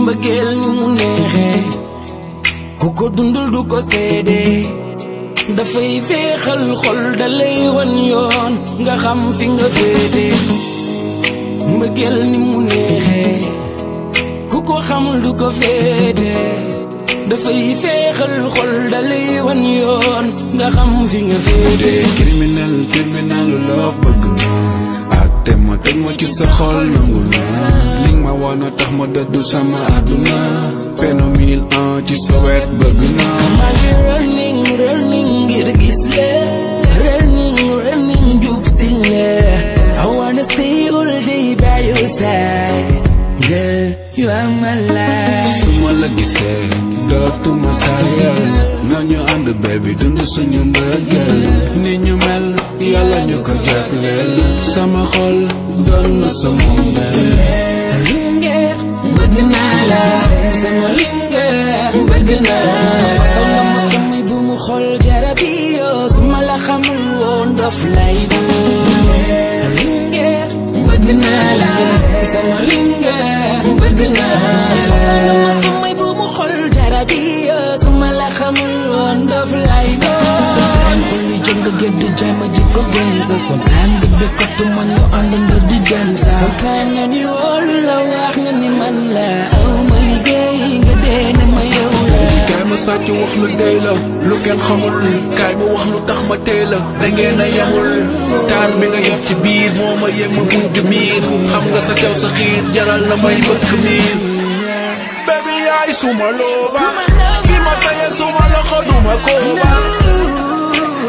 mbëggeel ni mu neexee ku ko dundul du ko seede dafay feexal xol dalay wan yoon nga xam fi nga féete mbëggeel ni mu neexee ku ko xamul du ko féete dafay feexal xol dalay wan yoon nga xam fi nga féete criminal love bëgg naa te ma teg ma ci sa xol nangu naa li ma wana tax ma dëddu sama àdduna phénomène ci sa wet bëgg naa maa ngi running ngir gis le running jub si le I wanna stay all day by your side girl you are my life su ma la gisee dootuma tayal nañu ànd baby dund suñu mbëggeel ni ñu mel yàlla ñu ko jagleel sama xol doon na sama mel lingeer bëgg naa la sama lingeer bëgg naa fasal nga ma samay bu mu xol jarabi yoo su ma la xamul woon dof lay doon lingeer bëgg naa la sama lingeer bëgg naa fasal nga ma samay bu mu xol jarabi yoo su ma la xamul woon dof lay doon sometimes xol li jëm nga gëdd jama ji ko gën sa sometimes nga dëkkatu ma ñu àndandoo di dem sa sometimes nga ni wóolu la wax nga ni man la aw ma liggéey nga dee ne ma yow la kaay ma sàcc wax lu dey la lu kenn xamul kaay ma wax lu tax ma tey la dangeen a yamul taar bi nga yor ci biir moo ma yëg ma mujj miir xam nga sa caw sa xiir jaral na may bëkk miir baby yaay suma looba ki ma tayal suma loxo duma kooba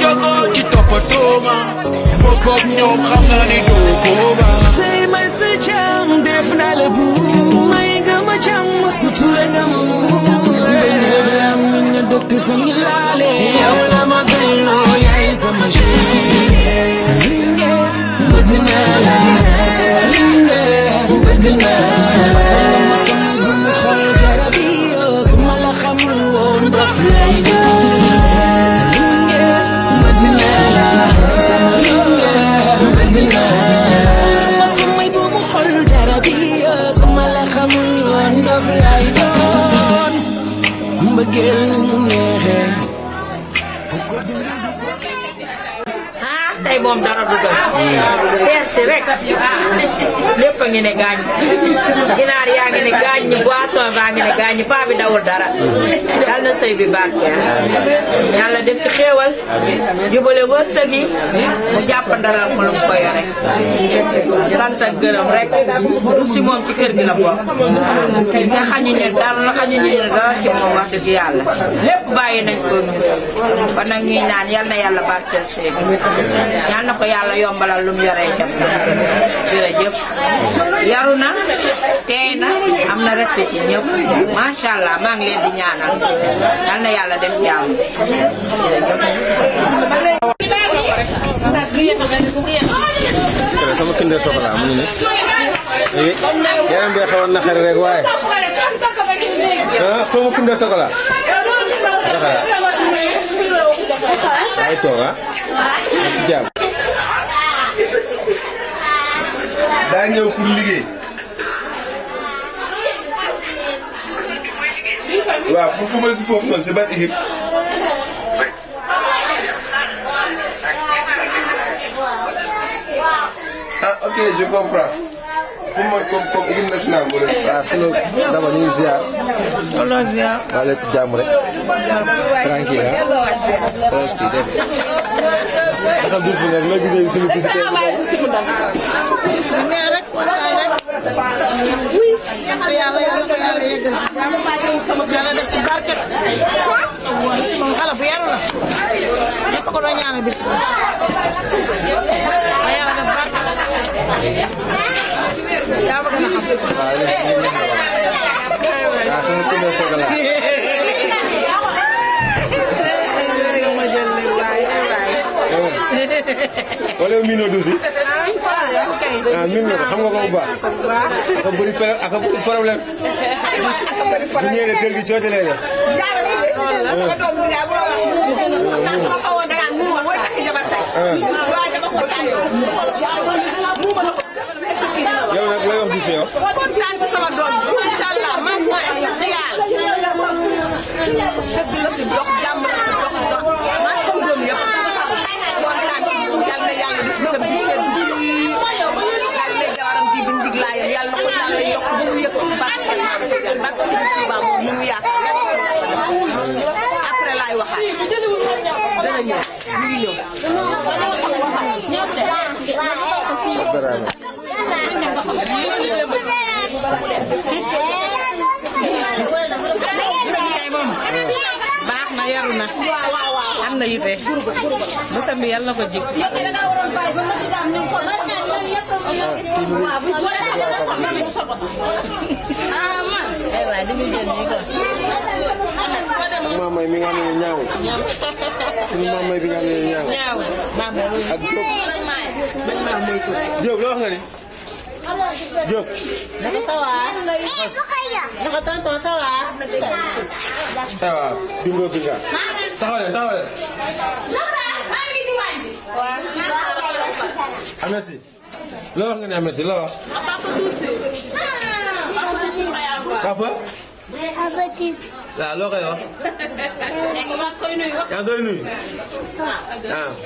jogoo ci toppatoo ma bokkoog ñoom xam nga ni doo kooba tey may sa jàmm def naa la buur may nga ma jàmm sutura nga ma muur am ñu dëkk fa ñu laale yow la ma gënloo yaay sama chérie lingeer bëgg naa la sama lingeer bëgg naa fasal ma sama bu mu xol jarabi yoo su ma la xamul woon dof lay doon lingeer bëgg naa la sama lingeer bëgg naa fasal ma sama bu mu xol jarabi yoo su ma la xamul woon dof lay doon mbëggeel ni mu neexee tey moom dara du doon persi rek lépp a ngi ne gaañ ginaar yaa ngi ne gaañ boisson baa ngi ne gaañ paa bi dawul dara yal na sëy bi barkeel yàlla def ci xéewal jubale wërsëg yi mu jàpp ndalal ko lu mu ko yore sant ak gërëm rek du si moom ci kër gi la bokk te xañuñu dara ci moom wax dëgg yàlla lépp bàyyi nañ ko kon nag ñuy naan yal na yàlla barkeel sëy bi yal na ko yàlla yombalal lu mu yoree jëf jërëjëf yaru na teey na am na respect ci ñëpp macha allah maa ngi leen di ñaanal yal na yàlla def jàmm sama kinder soxla mu ngi ne yaram bi xawoon na xari rek waaye sama kinder soxla ay toog jàmm daa ñëw pour liggéey waaw pour fu ma si foofu noonu c'est ban équipe ah ok je comprends pour moi comme équipe nationale moo leen. waaw sinon d'abord ñu ngi ziar. wala ziar. waa lépp jàmm rek. tranquille ah. naka bis bi nag loo gisee suñu visite bi. nee rek kontaan rek. oui. sant yàlla yàlla ko yàlla yeggal si. yàlla def ci barke. bis moom xale bu yaru la. ñëpp ko doon ñaanal bis bi. yàlla def barke. yaa ma gën a xam. waaw sama kinder soxla. wala yow miinoo du si. ah miin nga ko xam nga ko bu baax. aka bëri problème. bu ñëwee kër gi coote lay def. yow nag lay wax du si yow. kontaan ci sama doom bi incha allah social dëgg la fi dox jàmm la fi dox man comme doom yëpp kontaan ci moom yal na yàlla def bisam bi seen yal na jawaram ji bi njiglaayam yal na ko yàlla yokk bu mu yëg ci barke Sëriñ Tuuba moom mi mu yaakaar après laay waxaat dana ñëw mi ngi ñëw baax na yaru na am na yite bësam bi yàlla na ko jig mamay mi nga xam ne ñaaw suñu mamay bi nga xam ne ñaaw ak Diop loo wax nga ni Diop naka sawa naka tonton sawa bingo binga taxaw leen merci loo wax nga ni merci loo wax papa loo koy wax yaa ngi koy nuyu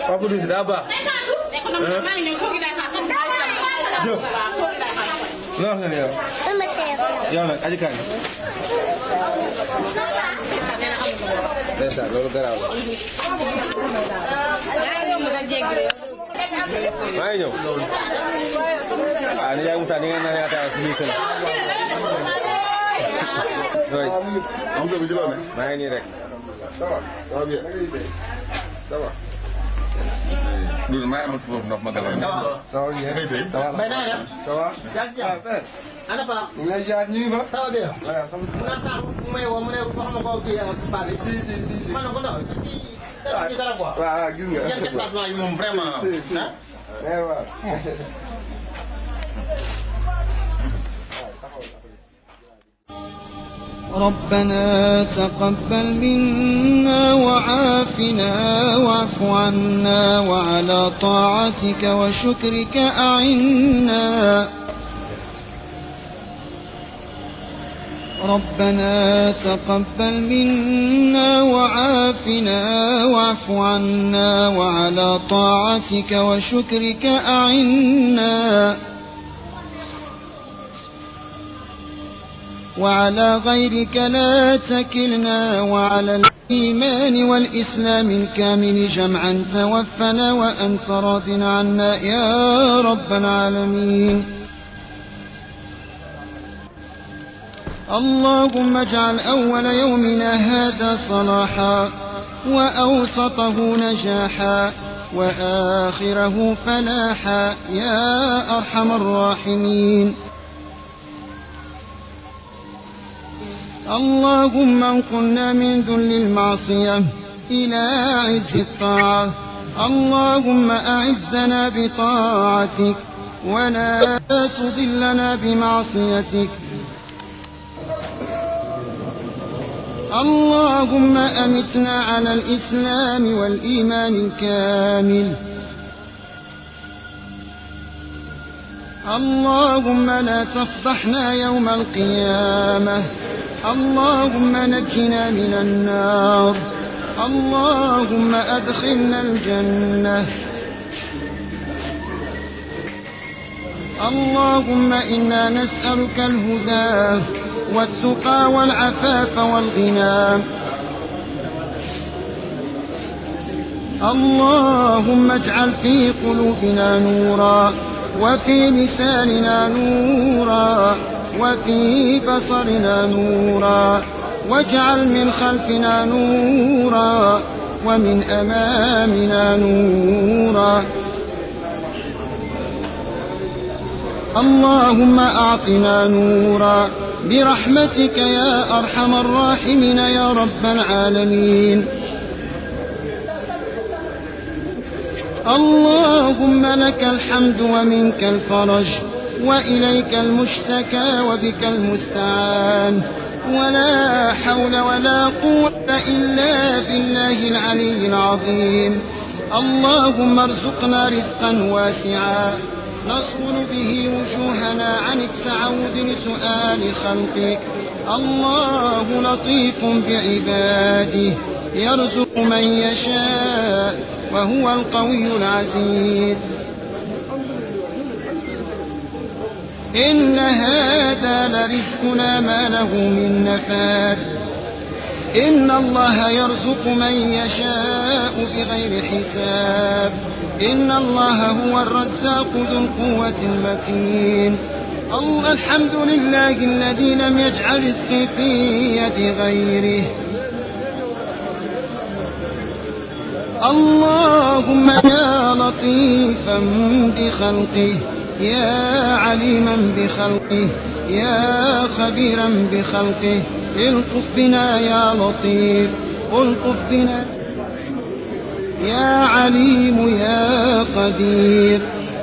papa Douce daa baax Diop loo wax nga ni yow nag aji kañ ndeysaan loolu garaaw la maa ngi ñëw ni yaay Moussa ni ngeen naan ataaya si biir sën maa ngi nii rek ça va bien ça va Doudou maa ngi amal foofu ndox ma gàllankoor. ça va bien ça va. Mbaye naa def. ça va. yaa ngi si ana Paa. ñu ngi lay ziar ñu ngi fa. ça va bien. voilà xam nga. naa sax mu may woo mu ne wax ma ko kii Paa bi. si. man na ko ndaw. kii dara quoi. waaw gis nga. yan déplacement yi moom vraiment. si. waaw. ربنا تقبل منا وعافنا واعف عنا وعلى طاعتك وشكرك أعنا ربنا تقبل منا وعافنا واعف عنا وعلى طاعتك وشكرك أعنا وعلى غيرك لا تكلنا وعلى الإيمان والإسلام الكامل جمعا توفنا وأنت راض عنا يا رب العالمين اللهم اجعل أول يومنا هذا صلاحا وأوسطه نجاحا وآخره فلاحا يا أرحم الراحمين اللهم انقلنا من ذل المعصية إلى عز الطاعة اللهم أعزنا بطاعتك ولا تضلنا بمعصيتك اللهم أمتنا على الإسلام والإيمان الكامل اللهم لا تفضحنا يوم القيامة اللهم نجنا من النار اللهم أدخلنا الجنة اللهم إنا نسألك الهدى والتقى والعفاف والغنى اللهم اجعل في قلوبنا نورا وفي لساننا نورا وفي بصرنا نورا واجعل من خلفنا نورا ومن أمامنا نورا اللهم أعطنا نورا برحمتك يا أرحم الراحمين يا رب العالمين اللهم لك الحمد ومنك الفرج وإليك المشتكى وبك المستعان ولا حول ولا قوة إلا بالله العلي العظيم اللهم ارزقنا رزقا واسعا نصون به وجوهنا عن التعود لسؤال خلقك الله لطيف بعباده يرزق من يشاء وهو القوي العزيز. إن هذا لرزقنا ما له من نفاد. إن الله يرزق من يشاء بغير حساب. إن الله هو الرزاق ذو القوة المتين. الحمد لله الذي لم يجعل رزقي في يد غيره. اللهم يا لطيفا بخلقه يا عليما بخلقه يا خبيرا بخلقه الطف بنا يا لطيف الطف بنا يا عليم يا قدير.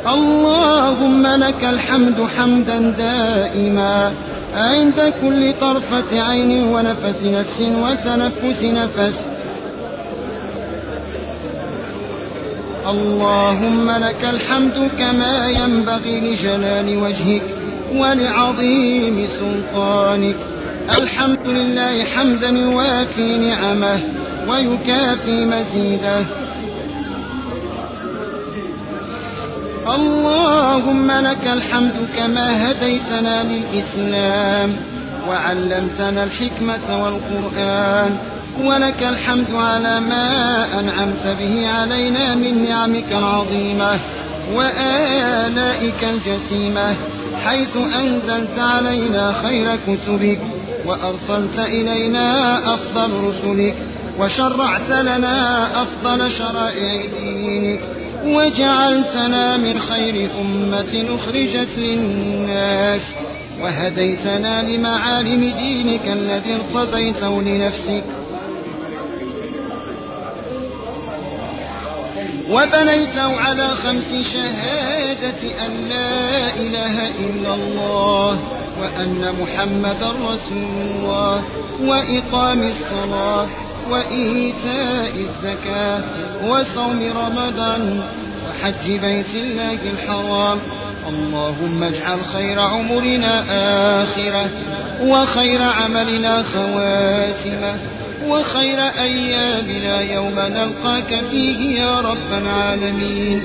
اللهم لك الحمد حمدا دائما عند كل طرفة عين ونفس نفس وتنفس نفس. اللهم لك الحمد كما ينبغي لجلال وجهك ولعظيم سلطانك. الحمد لله حمدا يوافي نعمه ويكافي مزيده. اللهم لك الحمد كما هديتنا للإسلام وعلمتنا الحكمة والقرآن. ولك الحمد على ما أنعمت به علينا من نعمك العظيمة وآلائك الجسيمة، حيث أنزلت علينا خير كتبك وأرسلت إلينا أفضل رسلك وشرعت لنا أفضل شرائع دينك وجعلتنا من خير أمة أخرجت للناس وهديتنا لمعالم دينك الذي ارتضيته لنفسك وبنيته على 5 شهادة أن لا إله إلا الله وأن محمدا رسول الله وإقام الصلاة وإيتاء الزكاة وصوم رمضان وحج بيت الله الحرام. اللهم اجعل خير عمرنا آخرة وخير عملنا خواتمة وخير أيامنا يوم نلقاك فيه يا رب العالمين.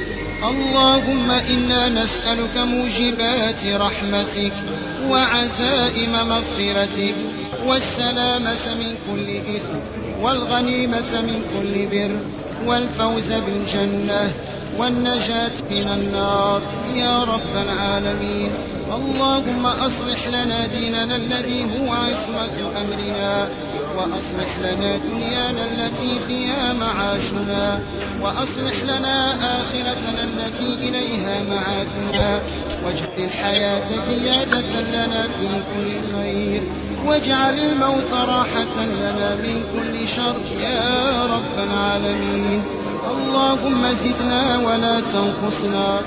اللهم إنا نسألك موجبات رحمتك وعزائم مغفرتك والسلامة من كل إثم والغنيمة من كل بر والفوز بالجنة والنجاة من النار يا رب العالمين. اللهم أصلح لنا ديننا الذي هو عصمة أمرنا وأصلح لنا دنيانا التي فيها معاشنا وأصلح لنا آخرتنا التي إليها معادنا واجعل الحياة زيادة لنا في كل خير واجعل الموت راحة لنا من كل شر يا رب العالمين. اللهم زدنا ولا تنقصنا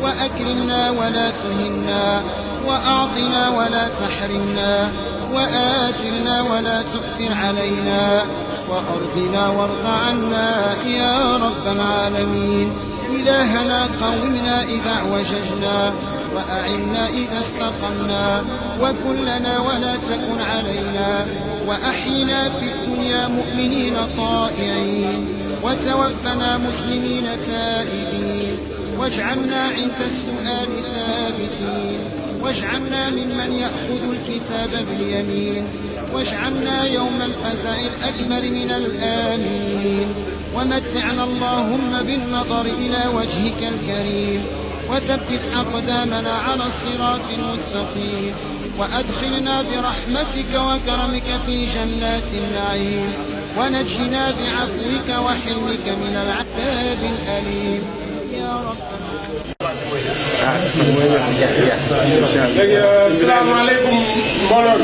وأكرمنا ولا تهنا وأعطنا ولا تحرمنا وآثرنا ولا تؤثر علينا وأرضنا وارض عنا يا رب العالمين. إلهنا قومنا إذا اعوججنا وأعنا إذا استقمنا وكلنا ولا تكن علينا وأحينا في الدنيا مؤمنين طائعين وتوفنا مسلمين تائبين واجعلنا عند السؤال ثابتين واجعلنا ممن يأخذ الكتاب باليمين واجعلنا يوم الفزع الأكبر من الآمنين. ومتعنا اللهم بالنظر إلى وجهك الكريم وثبت أقدامنا على الصراط المستقيم وأدخلنا برحمتك وكرمك في جنات النعيم ونجنا بعفوك وحلمك من العذاب الأليم يا رب asalaamaaleykum mbooloo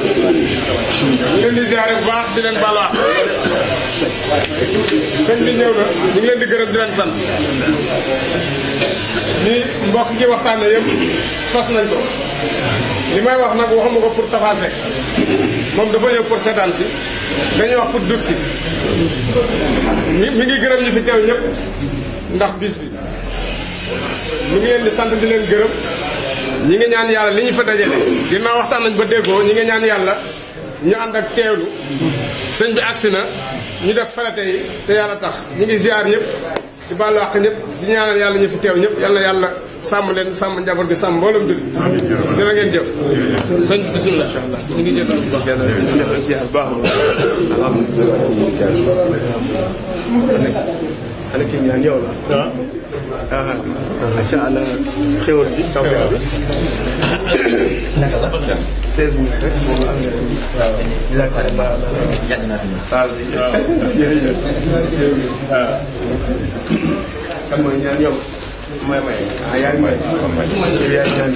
mi leen di ziare bu baax di leen baal wax sëñ bi ñëw na ñu ngi leen di gërëm di leen sant ni mbokk gi waxtaane yëpp sos nañ ko li may wax nag waxuma ko pour Tapha Seck moom dafa ñëw pour seetaan si dañuy wax pour dut si mi ngi gërëm ñi fi teew ñëpp ndax bis bi mi ngi leen di sant di leen gërëm ñi ngi ñaan yàlla li ñu fa dajale ginnaaw waxtaan nañ ba déggoo ñi ngi ñaan yàlla ñu ànd ak teewlu sëñ bi agsi na ñu def farate yi te yàlla tax ñu ngi ziar ñëpp di baalu àq ñëpp di ñaanal yàlla ñu fi teew ñëpp yàlla yàlla sàmm leen sàmm njaboot gi sàmm mboolem jullit dina ngeen jëf sëñ bi bisimilah ñu ngi jégalu bu baax ana kii ñaan yow la macha allah xéwal ci taw bi 16 minutes rek moom am na yàgg naa fi jërëjëf kan mooy ñaan yow may yaa ngi may yaa ngi ñaan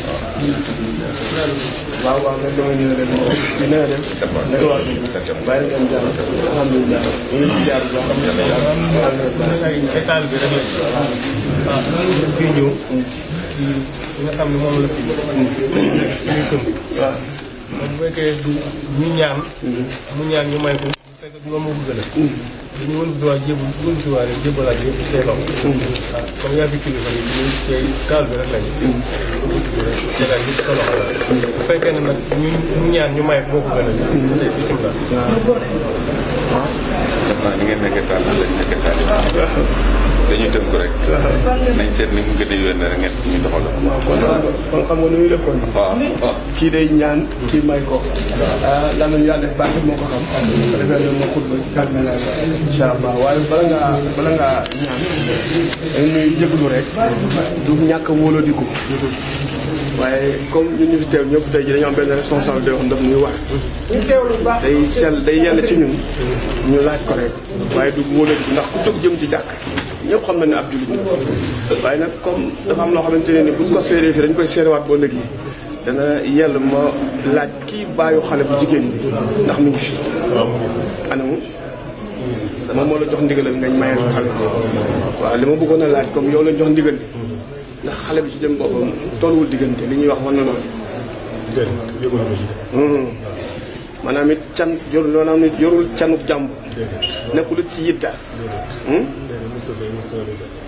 waaw nga dama ñu leen di na dem naka wax bàyyi ngeen jàmm alhamdulilah ñu ngi jaar bu baax say état bi rek la fi ñëw ci nga xam ne moom la fi ñuy tënk waaw moom bu fekkee du ñu ñaan mu ñaan ñu may ko bu fekkee du moom moo bëgg la dañu wël doa jébalaat yëpp say loxo waaw comme yaa fi kilifa yi ñu tey kaal bi rek lañu jëlaat yëpp sa loxo la bu fekkee ne nag ñu ñaan ñu may moo ko gën a tey bisimilah waaw def naa ni ngeen nekkee taal lañ nekkee taal dañuy tënk rek nañ seet ni mu gën a yónnee rek ngeen ñu doxal kon xam nga nu muy def kon waaw kii day ñaan kii may ko lan lañu yàlla def baax moo ko xam defee loolu moo xutba kàddu na yàlla incha allah waaye bala ngaa ñaan dañ nuy jéglu rek du ñàkk wóoladiku waaye comme ñun ñu fi teew ñëpp tey ji dañu am benn responsabilité yoo xam daf ñuy war day yell ci ñun ñu laaj ko rek waaye du wóoladiku ndax ku jóg jëm ci jàkk ñëpp xam na ne ab jullit waaye nag comme dafa am loo xamante ne ni buñ ko seeree fii dañ koy seerewaat boo léegi dana yell ma laaj kii bàyyu xale bu jigéen bi ndax mi ngi fi anamu moom moo la jox ndigalal ngañ mayal xale bi waaw li ma bëggoon a laaj comme yow lañ jox ndigal bi ndax xale bi ci jëm boppam tolluwul diggante li ñuy wax war na loolu maanaam it can yorul canuk jàmb nekkul it ci yidda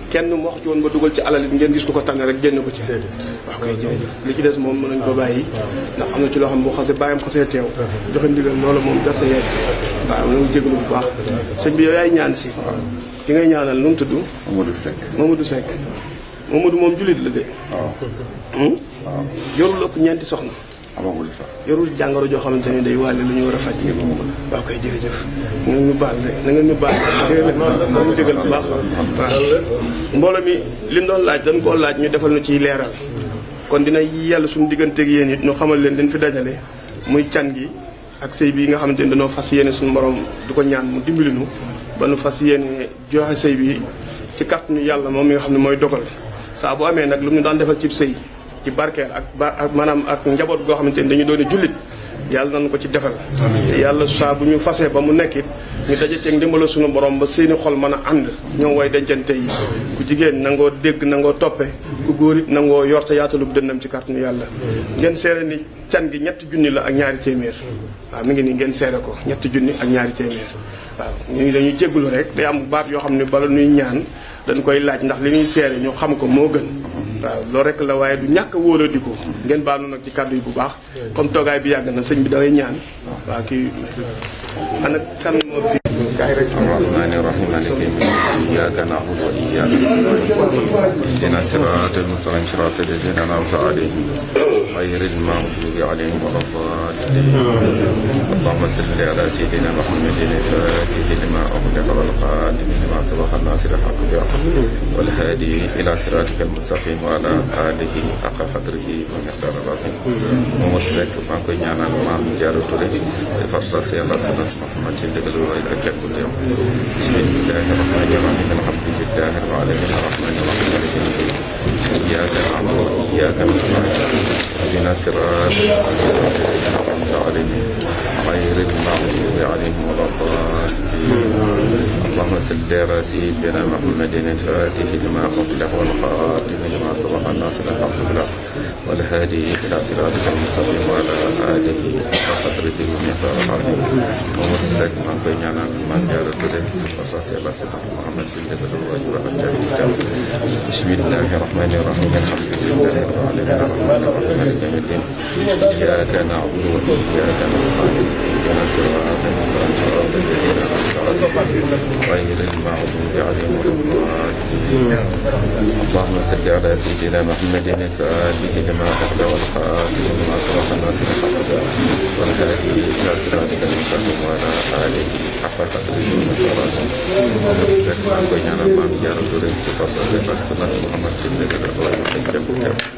kenn mu wax ci woon ba dugal ci alal it ngeen gis ko ko tànn rek génn ko ci waaw kay jërëjëf li ci des moom mën nañ ko bàyyi ndax am na ci loo xam boo xasee bàyyam xasee teew joxe ndigal loolu moom darte yeeg waaw na ngi jégalu bu baax sëñ bi yow yaay ñaan si ki ngay ñaanal nu mu tudd Mamadou Seck Mamadou moom jullit la de waaw yorul ëpp ñeenti soxna yorul jàngoro joo xamante ni day wàlle lu ñu war a faj waaw koy jërëjëf na ngeen ñu baal de na ngeen ñu baal na mu jégal bu baax waaw mbooloo mi li doon laaj dañ koo laaj ñu defal ñu ciy leeral kon dina yàlla suñu digganteeg yéen it ñu xamal leen dañ fi dajale muy can gi ak sëy bi nga xamante ni dañoo fas yéene suñu borom di ko ñaan mu dimbali nu ba nu fas yéene joxe sëy bi ci kàttanu yàlla moom mi nga xam ne mooy dogal saa bu amee nag lu ñu daan defal cib sëy ci barkeel ak maanaam ak njaboot goo xamante ni dañu doon jullit yàlla nañu ko ci defal te yàlla saa bu ñu fasee ba mu nekkit ñu daje ceeg ndimbala suñu borom ba seeni xol mën a ànd ñoom way dencante yi ku jigéen nangoo dégg nangoo toppe ku góor it nangoo yorte yaatalub dënnam ci kàttanu yàlla ngeen seere ni can gi 3 junni la ak 2 téeméer waaw mi ngi nii ngeen seere ko 3 junni ak 2 téeméer waaw ñu dañuy jéggulu rek day am baat yoo xam ne bala nuy ñaan dañ koy laaj ndax li ñuy seere ñu xam ko moo gën waaw loolu rek la waaye du ñàkk a wóoradiku ngeen baal nag ci kàddu yi bu baax comme toogaay bi yàgg na sëñ bi daway ñaan waaw kii ana kan moo fi kaay rek الرحمن الرحيم مالك يوم الدين إياك نعبد وإياك نستعين اهدنا الصراط المستقيم صراط الذين أنعمت عليهم غير المغضوب عليهم ولا الضالين اللهم صل على سيدنا محمد الفاتح لما أغلق والخاتم لما سبق الناصر الحق بالحق والهادي إلى صراطك المستقيم وعلى آله حق قدره ومقدار العظيم ومسك ما كن يعنى الماء جارة له سفر رسي الله صلى الله محمد جل وعلا كل يوم بسم الله الرحمن الرحيم الحمد لله رب العالمين الرحمن الرحيم مالك يوم الدين إياك نعبد وإياك نستعين اهدنا الصراط المستقيم عليهم غير المغضوب عليهم ولا الضالين اللهم صل على سيدنا محمد الفاتح لما أغلق والخاتم لما سبق الناصر الحق بالحق والهادي إلى صراطك المستقيم وعلى آله حق قدره ومقداره العظيم Momar Seck maa ngi koy ñaanal maa ngi jaarale tuddee Oustaz Yàlla si Mouhamed si ndégalu waajur ak jari itam bismillahi rahmani rahim alhamdulillahi rabbil alamin arrahmani rahim maliki yawmi ddin iyyaka na'budu wa iyyaka nasta'in ihdina sirata al-mustaqim غير المغضوب عليهم ولا الضالين اللهم صل على سيدنا محمد الفاتح لما أحلى والخاتم لما سبق الناس الحق والهادي إلى صراطك المستقيم وعلى آله حق قدره ومقداره العظيم بيان ما بيان دوري تفاصيل سنة محمد صلى الله عليه وسلم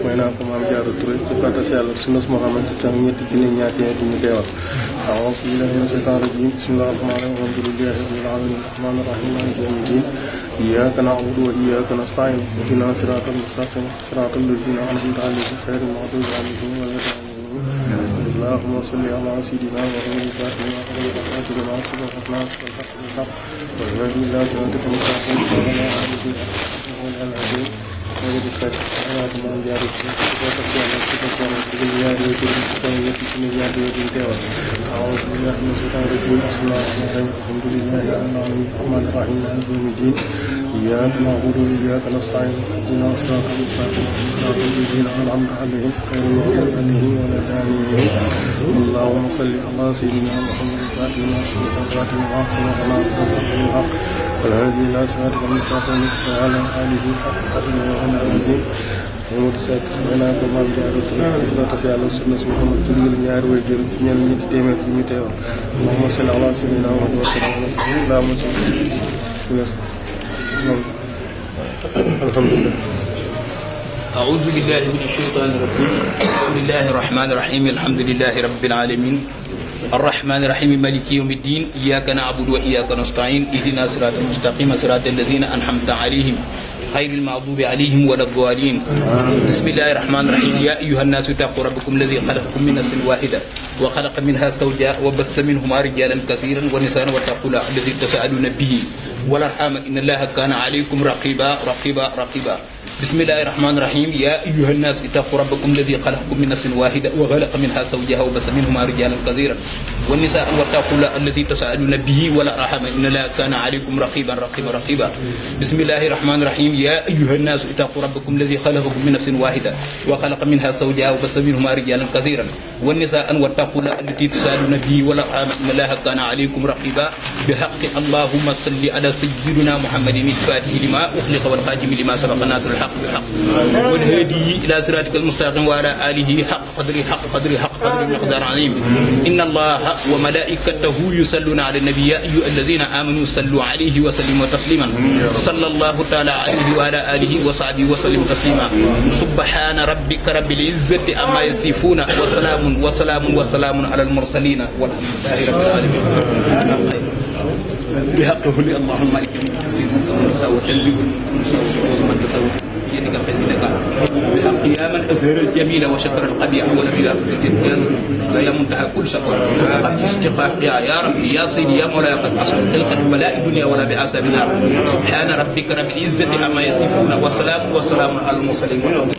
may naa ko maam Diarra Touré ci kàttan Yàlla sunnas Muhammad ci tam ñetti junni ñaar téeméer ñu teewal أعوذ بالله من الشيطان الرجيم بسم الله الرحمن الرحيم الحمد لله رب العالمين الرحمن الرحيم مالك يوم الدين إياك نعبد وإياك نستعين اهدنا صراط المستقيم صراط الذين أنعمت عليهم غير المغضوب عليهم ولا الضالين اللهم صل على سيدنا محمد الفاتح لما أغلق الفاتح لما سبق الناصر الحق بالحق والهادي إلى صراطك المستقيم وعلى آله حق العظيم وجد الشك على من جاري أعوذ بالله من الشيطان الرجيم بسم الله الرحمن الرحيم الحمد لله الرحمن الرحيم مالك يوم الدين إياك نعبد وإياك نستعين اهدنا صراط المستقيم صراط الذين أنعمت عليهم غير المغضوب عليهم ولا الضالين اللهم صل على سيدنا محمد الفاتح لما أغلق الفاتح لما سبق الناصر الحق بالحق والهادي إلى صراطك المستقيم وعلى آله حق قدره العظيم Mamadou Seck may naa ko maam Diarra Touré la tas Yàlla sunna si Muhammad tuddigal ñaari way jër ñenn ñetti téeméer bi ñu teewoon Allahumma salli ala sayyidina Muhammad wa sallam alhamdulillah أعوذ بالله من الشيطان الرجيم بسم الله الرحمن الرحيم الحمد لله رب العالمين الرحمن الرحيم مالك يوم الدين إياك نعبد وإياك نستعين اهدنا صراط المستقيم صراط الذين أنعمت عليهم غير المغضوب عليهم ولا الضالين بسم الله الرحمن الرحيم يا أيها الناس اتقوا ربكم الذي خلقكم من نفس واحدة وخلق منها زوجها وبث منهما رجالا كثيرا ونساء واتقوا الله الذي تساءلون به والأرحام إن الله كان عليكم رقيبا بسم الله الرحمن الرحيم يا أيها الناس اتقوا ربكم الذي خلقكم من نفس واحدة وخلق منها زوجها وبث منهما رجالا كثيرا والنساء واتقوا الله الذي تساءلون به والأرحام إن الله كان عليكم رقيبا بسم الله الرحمن الرحيم يا أيها الناس اتقوا ربكم الذي خلقكم من نفس واحدة وخلق منها زوجها وبث منهما رجالا كثيرا والنساء واتقوا الله التي تساءلون به والأرحام إن الله كان عليكم رقيبا بحق اللهم صل على سيدنا محمد الفاتح لما أخلق والخاتم لما سبق الناصر الحق بالحق والهادي إلى صراطك المستقيم وعلى آله حق قدره مقدار عظيم إن الله وملائكته يصلون على النبي يا أيها الذين آمنوا صلوا عليه وسلموا تسليما صلى الله تعالى عليه وعلى آله وصحبه وسلم تسليما سبحان ربك رب العزة عما يصفون وسلام على المرسلين والحمد لله رب العالمين بحقه اللهم مالك يوم الدين وتنزل من تسوي بيدك الخير بحق يا من أزهر الجميل وشكر القبيح ولم يغفر الجنان ويا منتهى كل شكر قد استقاق يا ربي يا سيدي يا مولاي قد أصل تلك البلاء الدنيا ولا بأسابنا سبحان ربك رب العزة عما يصفون وسلام على المرسلين والحمد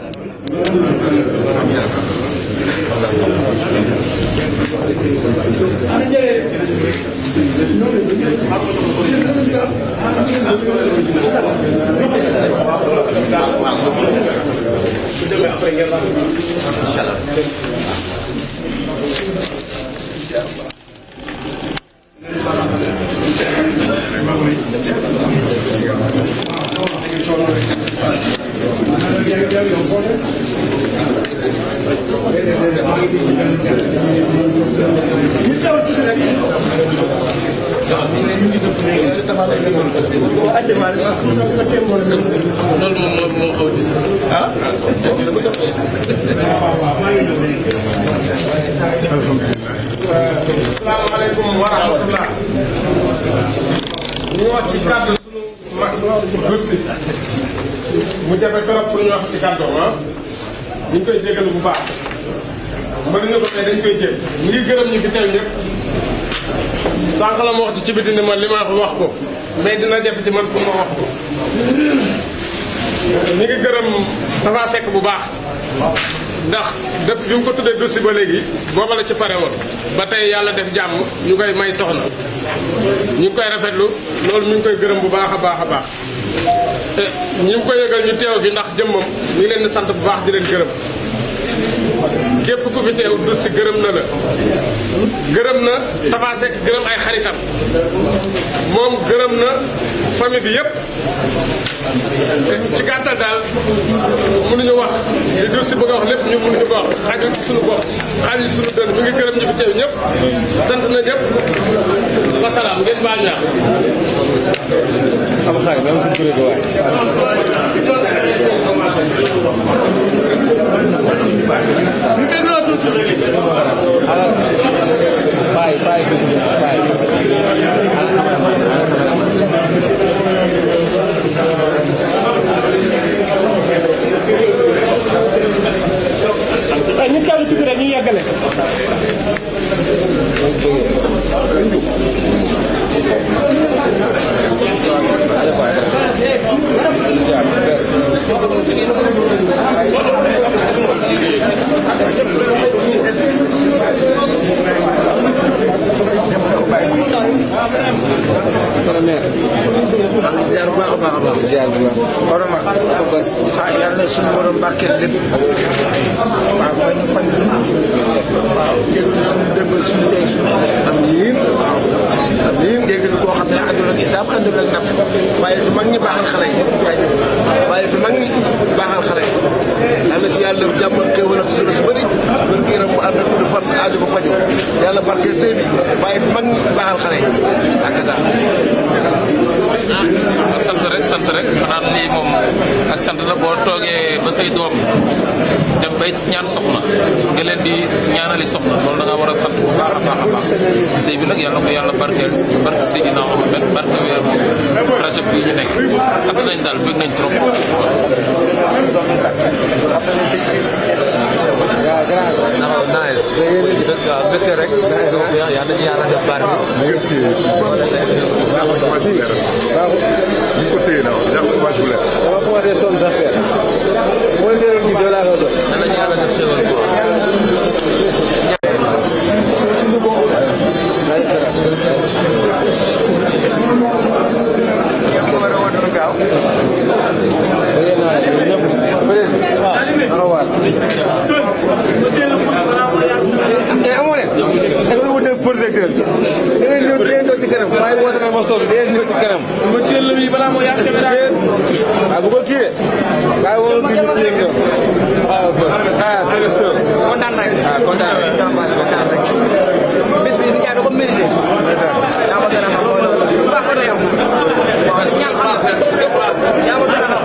asalaamaaleykum wa rahmatullah. ñu wax ci kàddu sunu mag Dutsi mu jafe trop pour ñu wax ci kàddu ñu ngi koy jégalu bu baax. mënuñu ko tey dañ koy jéem ñu ngi gërëm ñu fi teew ñëpp. sànq la ma wax ci biti ni ma li ma wax ko mais dina jafe ci man pour ma wax ko. ñu ngi gërëm Tafa Seck bu baax. ndax depuis bi mu ko tuddee Dutsi ba léegi booba la ci pare woon ba tey yàlla def jàmm ñu koy may soxna ñu ngi koy rafetlu loolu mi ngi koy gërëm bu baax a baax a baax te ñu ngi koy yëgal ñu teew fi ndax jëmmam ñu ngi leen di sant bu baax di leen gërëm képp ku fi teew Dutsi gërëm na la gërëm na Tafa Seck gërëm ay xaritam moom gërëm na famille bi yépp ci gàttal daal mënuñu wax li Dutsi bëgg a wax lépp ñu mënuñu ko wax xajul ci suñu bopp xajul ci suñu dënn mi ngi gërëm ñu fi teew ñëpp sant na ñëpp wasalaam ngeen baal ñaax am xaar même si kuréel waay ñu kàddu tuuti rek ñu yeggale. ziar bu baax a baax ziar bu baax oroma bas yàlla suñu borom barkeel lépp waaw mooy ñu fan waaw jéglu suñu dëgg suñu tey suñu am yiin jéglu koo xam ne àndul ak isaab àndul ak natt waaye fi mag ñi baaxal xale yi jaajëf waaye fi mag ñi baaxal xale yi yàlla si yàlla jàmm ak xéewal ak suñu su bëri gën giram mu ànd ak du fan aaju ko faju yàlla barkeel sëy bi waaye fi mag ñi baaxal xale yi ak saa sant rek xanaa lii moom ak sant la boo toogee ba say doom dem bay ñaan soxna nga leen di ñaanali soxna loolu da nga war a sant bu baax a baax a baax sëy bi nag yàlla ko yàlla barkeel barke Seydina Muhammad barke weer rajab bi ñu nekk sant nañ daal bëgg nañ trop bëgg rek yàlla ci yàlla def barke ñu ko téye naa ñàkk image bu leer. dama commencé sonn sax fee. moo leen doon gis yow laa ko doon. dana ci yàlla def xéwal ko. projecteur dangeen ñëw dangeen toog ci kanam waaye woote na ma sonn dangeen ñëw ci kanam ma jël bi balaa moo yàq caméra waaw bu ko kii de waaye woo kii ñu kii ñu waaw c'est le seul kontaan rek kontaan rek bis bi ni jaay da ko mérité yaa ma gën a xam bu baax la yow ñaan xam yaa ma gën a xam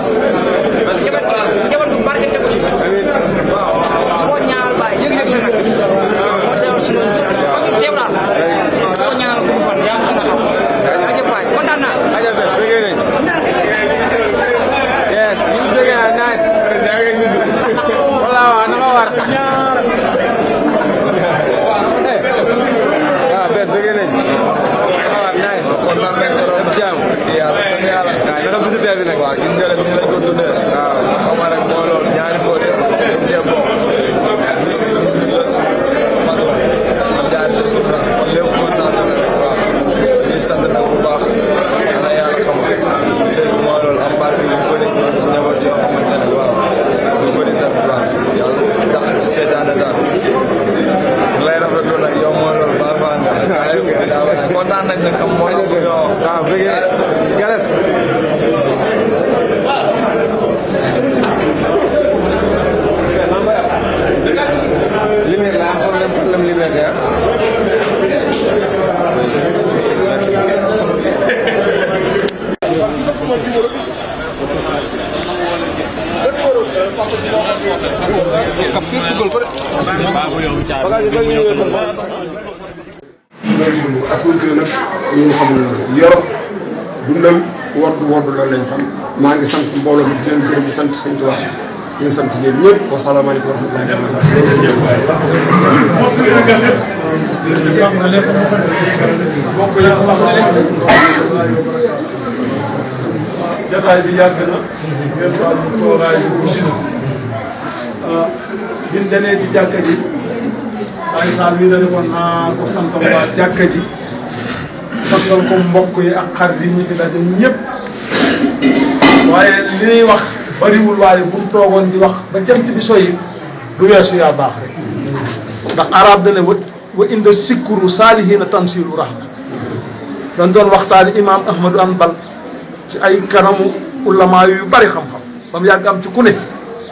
jabar bu barke tegu ci waaw moo ñaar baay yëg-yëg la nag moo teewal suñu teew daal moo ñaar bu fan yaa ma gën a xam ajëf waay kontaan naa ajëf bëggee nañ yes ñu bëggee naa nice wala waaw na ma war waaw benn bëggee nañ nice kontaan nañ trop jàmm yàlla sant yàlla waaw naka bisu tey bi nag waaw gis nga leen ni lañ ko dundee waaw xam nga rek moo loolu ñaari moo de c'est bon si suñu la suñu mag jaar la suñu kon lépp kontaan na rek waaw di sant nag bu baax yàlla yàlla xam nga sëñ bi moo loolu am parti yu bëri njaboot yoo xamante ne waaw lu bëri nag waaw yàlla dàq ci seetaane daal lay rafetlu nag yow moo loolu baax baax na kontaan nañ nag xam moo yow waaw bëgg galas lumière la am problème lumière de Bagage askan nag ñu xamul yor dundal woddu loolu lañ xam maa ngi sant mbooloo mi di leen gërëm di sant sëñ Tuubaa di leen sant yéen ñëpp wasalaamaaleykum wa jataay bi yàgg na ngeen baal mu toogaay bi guddi na biñ demee ci jàkka ji ay saal mi dane woon naa ko santal waa jàkka ji santal ko mbokk yi ak xarit yi ñu fi daje ñëpp waaye li ñuy wax bariwul waaye bu mu toogoon di wax ba jant bi soyi du weesu yaa baax rek ndax arab dane wa inda sikkuru saalihiina tansilu rahma dañ doon waxtaani imaam Ahmadou Hanbal ci ay kanamu ulama yu bari xam-xam ba mu yàgg am ci ku ne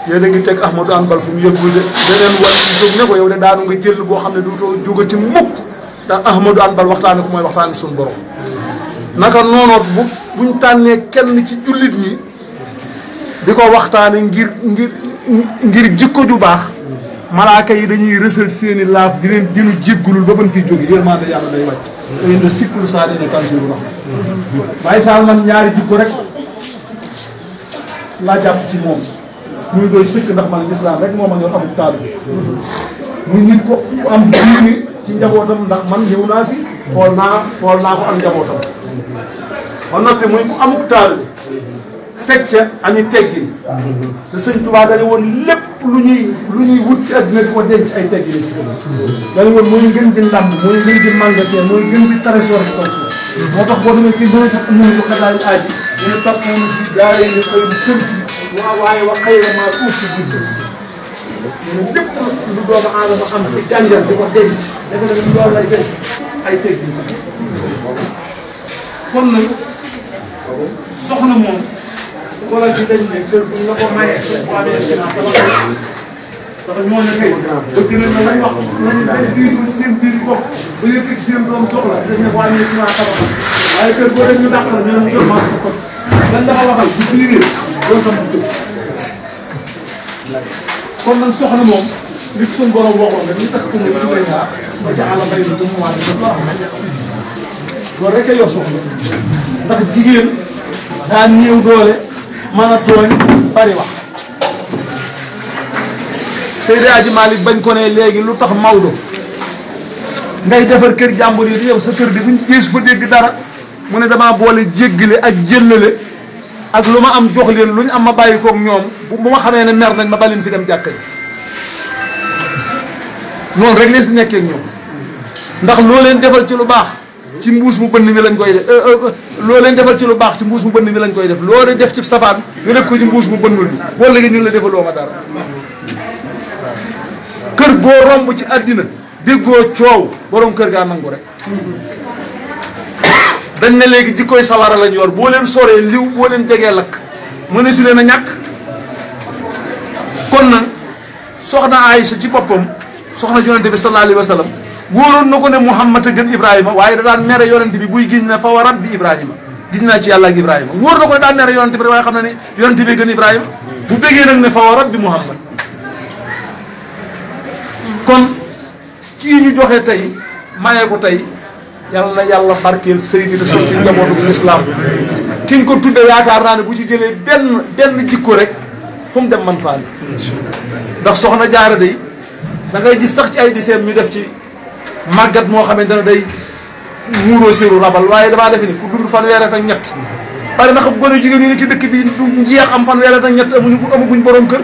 yéen a ngi teg Ahmadou Hanbal fu mu yëgul de beneen wàll yu jóg ne ko yow de daanu nga jël boo xam ne duutoo jóge ci mukk ndax Ahmadou Hanbal waxtaane ko mooy waxtaane suñu borom naka noonoot buñ tànnee kenn ci jullit ñi di ko waxtaane ngir jikko ju baax malaaka yi dañuy rësal seeni laaf di leen dinu jéggulul ba bën fi jóge yërmande yàlla day wàcc yéen de sikkulu saa dina kansiru rax waaye saal man ñaari jikko rek laa jàpp ci moom muy doy sëkk ndax man lislaam rek moo ma ñor amuk taalu muy nit ko am diine ci njabootam ndax man ñëw naa fi xool naa ko am njabootam ba noppi muy ku amuk taalu teg ca ami teggin te sëñ Tuubaa dañu woon lépp lu ñuy wut ci àddina di ko denc ay teggin ci dañu woon mooy ngën di ndàmb mooy ngën di magasin mooy ngën di trésor ci kaw suuf moo tax boo demee kii doon sax amuñu ko xasaayu aaji dina tax moom si daara yi xëy bu kër si waaye wa xëy na maa uuf si bu kër si lépp lu doomu aadama am ci jàngal di ko denc defe na loolu lay denc ay teggin kon nag soxna moom wala ci dañ ne kër bu la ko mayee bu amee semence dafa moo ne kay bëgg nañ la lañ wax lañ diisul seen biir bopp bu yëkkati seen doom jox la dañ ne bu amee semence tabax waaye kër boo dem ñu dàq la ñu ne ñu ma ko lan dafa waxal bu biiree doo sam bu kon nag soxna moom li suñ borom waxoon rek ñu tas ko ne ci lay ñaar ba ca àll bay du mu waat loolu rek a yor soxna ndax jigéen daa néew doole mën a tooñ bari wax Seydi Aji Malick bañ ko ne léegi lu tax Maodo ngay defar kër jàmbur yi yow sa kër bi buñ gis fa dégg dara mu ne damaa boole jéggale ak jëllale ak lu ma am jox leen lu ñu am ma bàyyi koog ñoom bu ma xamee ne mer nañ ma balin fi dem jàkka ji noonu rek leen si nekkee ñoom ndax loo leen defal ci lu baax ci mbuus mu bënn mi lañ koy def loo leen defal ci lu baax ci mbuus mu bënn mi lañ koy def loo leen def ci safaan ñu def ko ci mbuus mu bënnul bi boo léegi ñun la defaloo ma dara kër goo romb ci àddina déggoo coow borom kër gaa nangu rek dañ ne léegi jikkoy sawara lañ yor boo leen soree liw boo leen jegee lakk mu ne su leen a ñàkk kon nag soxna Aysa ci boppam soxna yonente bi sallallahu alayhi wa sallam wóoroon na ko ne Muhammad a gën Ibrahima waaye da daan mere yonente bi buy giñ ne fa wa rabbi Ibrahima giñ naa ci yàlla ak Ibrahima wóor na ko ne daan mere yonente bi waaye xam na ne yonente bi gën Ibrahima bu bëggee nag ne fa wa rabbi Muhammad kon kii ñu joxe tey maye ko tey yàlla na yàlla barkeel sëy bi te sëy ci njabootu lislaam ki ñu ko tudde yaakaar naa ne bu ci jëlee benn jikko rek fu mu dem man faani ndax soxna Jaara day da ngay gis sax ci ay diseem ñu def ci màggat moo xamante ne day muuroo séeru rabal waaye damaa defe ni ku dund fanweer ak ñett bari na xam gone jigéen ñi ne ci dëkk bi du njeex am fanweer ak ñett amaguñ borom kër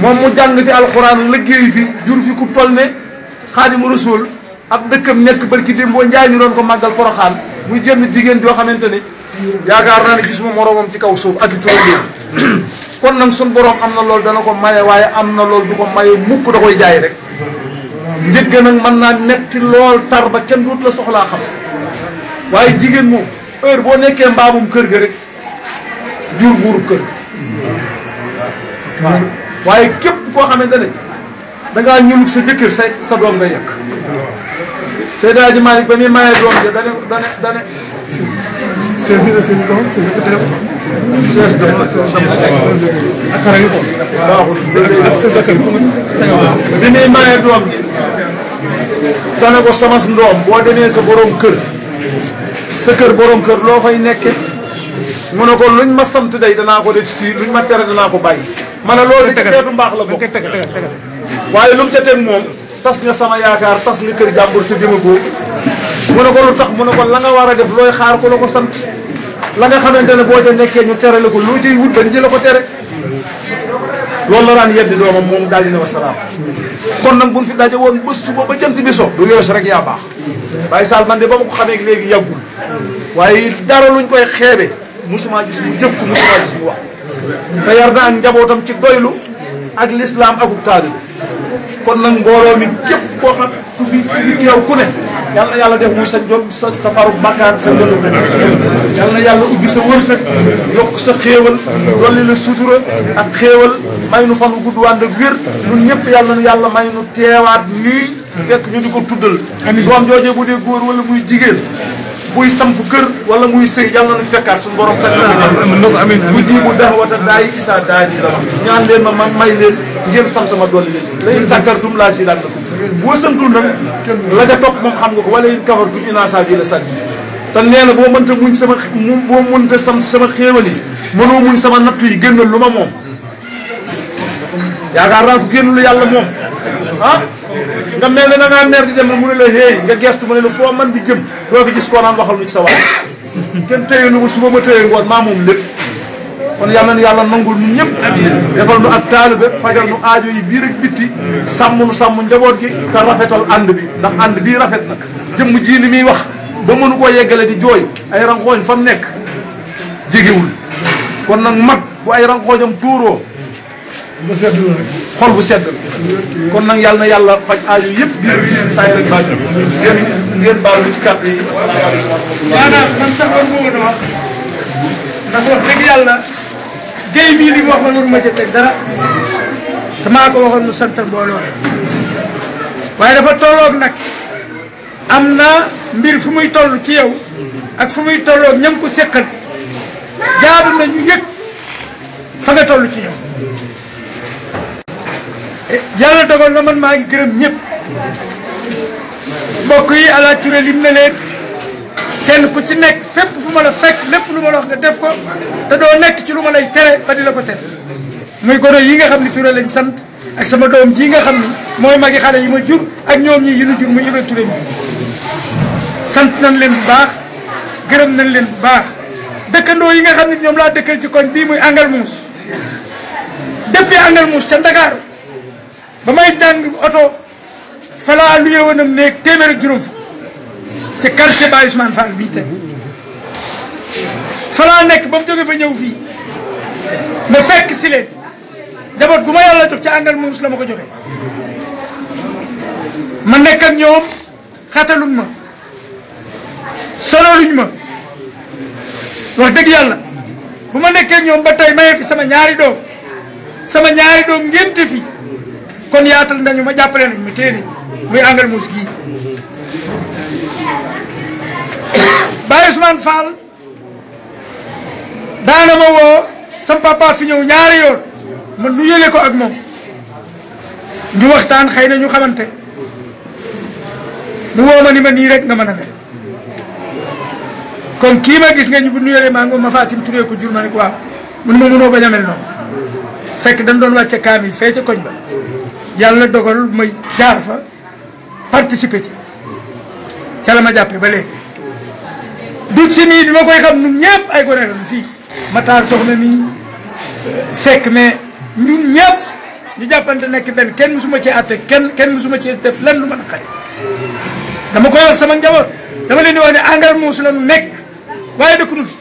moom mu jàng fi alxuraan liggéey fi jur fi ku toll ne Xaadimu Rasuul ab dëkkam nekk barki démboo njaay ñu doon ko màggal Poroxaan muy jënd jigéen joo xamante ne yaakaar naa ne gisuma moroomam ci kaw suuf ak i turandoo kon nag sun borom am na loolu dana ko maye waaye am na loolu du ko maye mukk da koy jaay rek njëgg nag mën naa netti lool tar ba kenn duut la soxlaa xam waaye jigéen moom heure boo nekkee mbaamum kër ga rek jur buuru kër ga waaw waaye képp koo xamante ne dangaa ñulug sa jëkkër sa doom nga yekk Seydi Aji Malick ba muy mayee doom ja dane bi muy mayee doom ji dana ko sama ndoom boo demee sa borom kër sa kër borom kër loo fay nekke mu ne ko luñ ma sant day danaa ko def si luñ ma tere danaa ko bàyyi ma ne loolu ci xeetu mbaax la bokk waaye lu mu ca teg moom tas nga sama yaakaar tas nga kër jàmbur te dema ko mu ne ko lu tax mu ne ko la nga war a def looy xaar ko la ko sant la nga xamante ne boo ca nekkee ñu tere la ko loo ciy wut ba ñu la ko tere loolu la daan yeddi doomam moom daal dina wasalaam kon nag buñ fi daje woon ba suba ba jant bi so du yoosu rek yaa baax Baye Sall man de ba ma ko xamee léegi yàggul waaye dara luñ koy xeebe musuma gis mu jëf ko musuma gis mu wax te yar na ak njabootam ci doylu ak lislaam akuk taalibe kon nag mbooloo mi képp koo xam ku fi teew ku ne yal na yàlla def muy sa jot sa faru bakkaar sa jotu yal na yàlla ubbi sa wërsëg yokk sa xéewal dolli la sutura ak xéewal may nu fan gudd wànd ak wér ñun ñëpp yàlla nu yàlla may nu teewaat nii fekk ñu di ko tuddal doom joojee bu dee góor wala muy jigéen buy samp kër wala muy sëy yàlla nu fekkaat suñu borom sax bu ji bu daxwata daay isa daay ji la wax ñaan leen ma may leen ngeen sant ma dolli leen layin sàkkartum laa si daan na boo santul nag la ca topp moom xam nga ko wala yin kafartum inaa saa bii la sànni te nee na boo mënta muñ sama boo mënta sama xéewal yi mënoo muñ sama nattu yi génnal lu ma moom yaakaar naa ko génn lu yàlla moom ah nga mel ne da ngaa mer di dem mu ne la hey nga gestu mu ne la foo man di jëm doo fi gis koo naan waxal lu ci sa wax kenn téye lu ma suba ma téye ngoon maa moom lépp kon yàlla na yàlla nangul ñu ñëpp defal nu ak taalibe fajal nu aajo yi biir ak bitti sàmm nu sàmm njaboot gi te rafetal ànd bi ndax ànd bii rafet na jëmm ji li muy wax ba mënu koo yeggale di jooy ay ranxooñ fa mu nekk jegewul kon nag mag bu ay ranxooñam tuuroo xol bu sedd kon nag yàlla na yàlla faj aajo yëpp biir bi saa yi rek baaj ngeen baal ci kàddu yi asalaamaaleykum wa rahmatulah maanaam man sax war moo gën a wax ndax wax dëgg yàlla géy mii li mu wax man waruma ca teg dara te maa ko waxoon nu santal mbooloo waaye dafa tolloog nag am na mbir fu muy toll ci yow ak fu muy tolloog ñam ko seqal jaadu na ñu yëg fa nga toll ci yow yàlla dogal na man maa ngi gërëm ñëpp mbokk yi Alla Touré lim na leen kenn ku ci nekk fépp fu ma la fekk lépp lu ma la wax nga def ko te doo nekk ci lu ma lay tere ba di la ko tere muy gone yi nga xam ni Touré lañ sant ak sama doom ji nga xam ni mooy magi xale yi ma jur ak ñoom ñi yi nu jur muy Ibra Touré mi sant nañ leen bu baax gërëm nañ leen bu baax dëkkandoo yi nga xam ni ñoom laa dëkkal ci koñ bii muy Angalmous depuis Angalmous ca Ndakaaru ba may jàng oto falaa lu yewoonam néeg téeméer ak juróom fukk ci quartier Baye Ousmane Fall bii tey falaa nekk ba mu jóge fa ñëw fii ma fekk si leen jaboot gu ma yàlla jox ci Angalmous la ma ko joxe ma nekk ak ñoom xataluñ ma sonaluñ ma wax dëgg yàlla bu ma nekkee ak ñoom ba tey maye fi sama ñaari doom ngénte fi kon yaatal nañu ma jàppale nañ ma téye nañ muy Angalmous gii Baye Ousmane Fall daana ma woo sama papa fi ñëw ñaari yoon ma nuyale ko ak moom ñu waxtaan xëy na ñu xamante mu woo ma ni ma nii rek nga mën a mel comme kii ma gis nga ñu bu nuyale maa ngi ma Fatim Touré ko jur ma ne ko waaw mun ma mënoo bañ a mel noonu fekk dañ doon wàcce kaamil fee ca koñ ba yàlla dogal may jaar fa participer ci ca la ma jàppee ba léegi dut si nii bi ma koy xam ñun ñëpp ay gone la fii Matar soxna nii Seck mais ñun ñëpp ñu jàppante nekk benn kenn musuma ci àtte kenn musuma ci def lenn lu mën a xëy dama koy wax sama njaboot dama leen di wax ne Angalmous la nu nekk waaye dëkk nu fi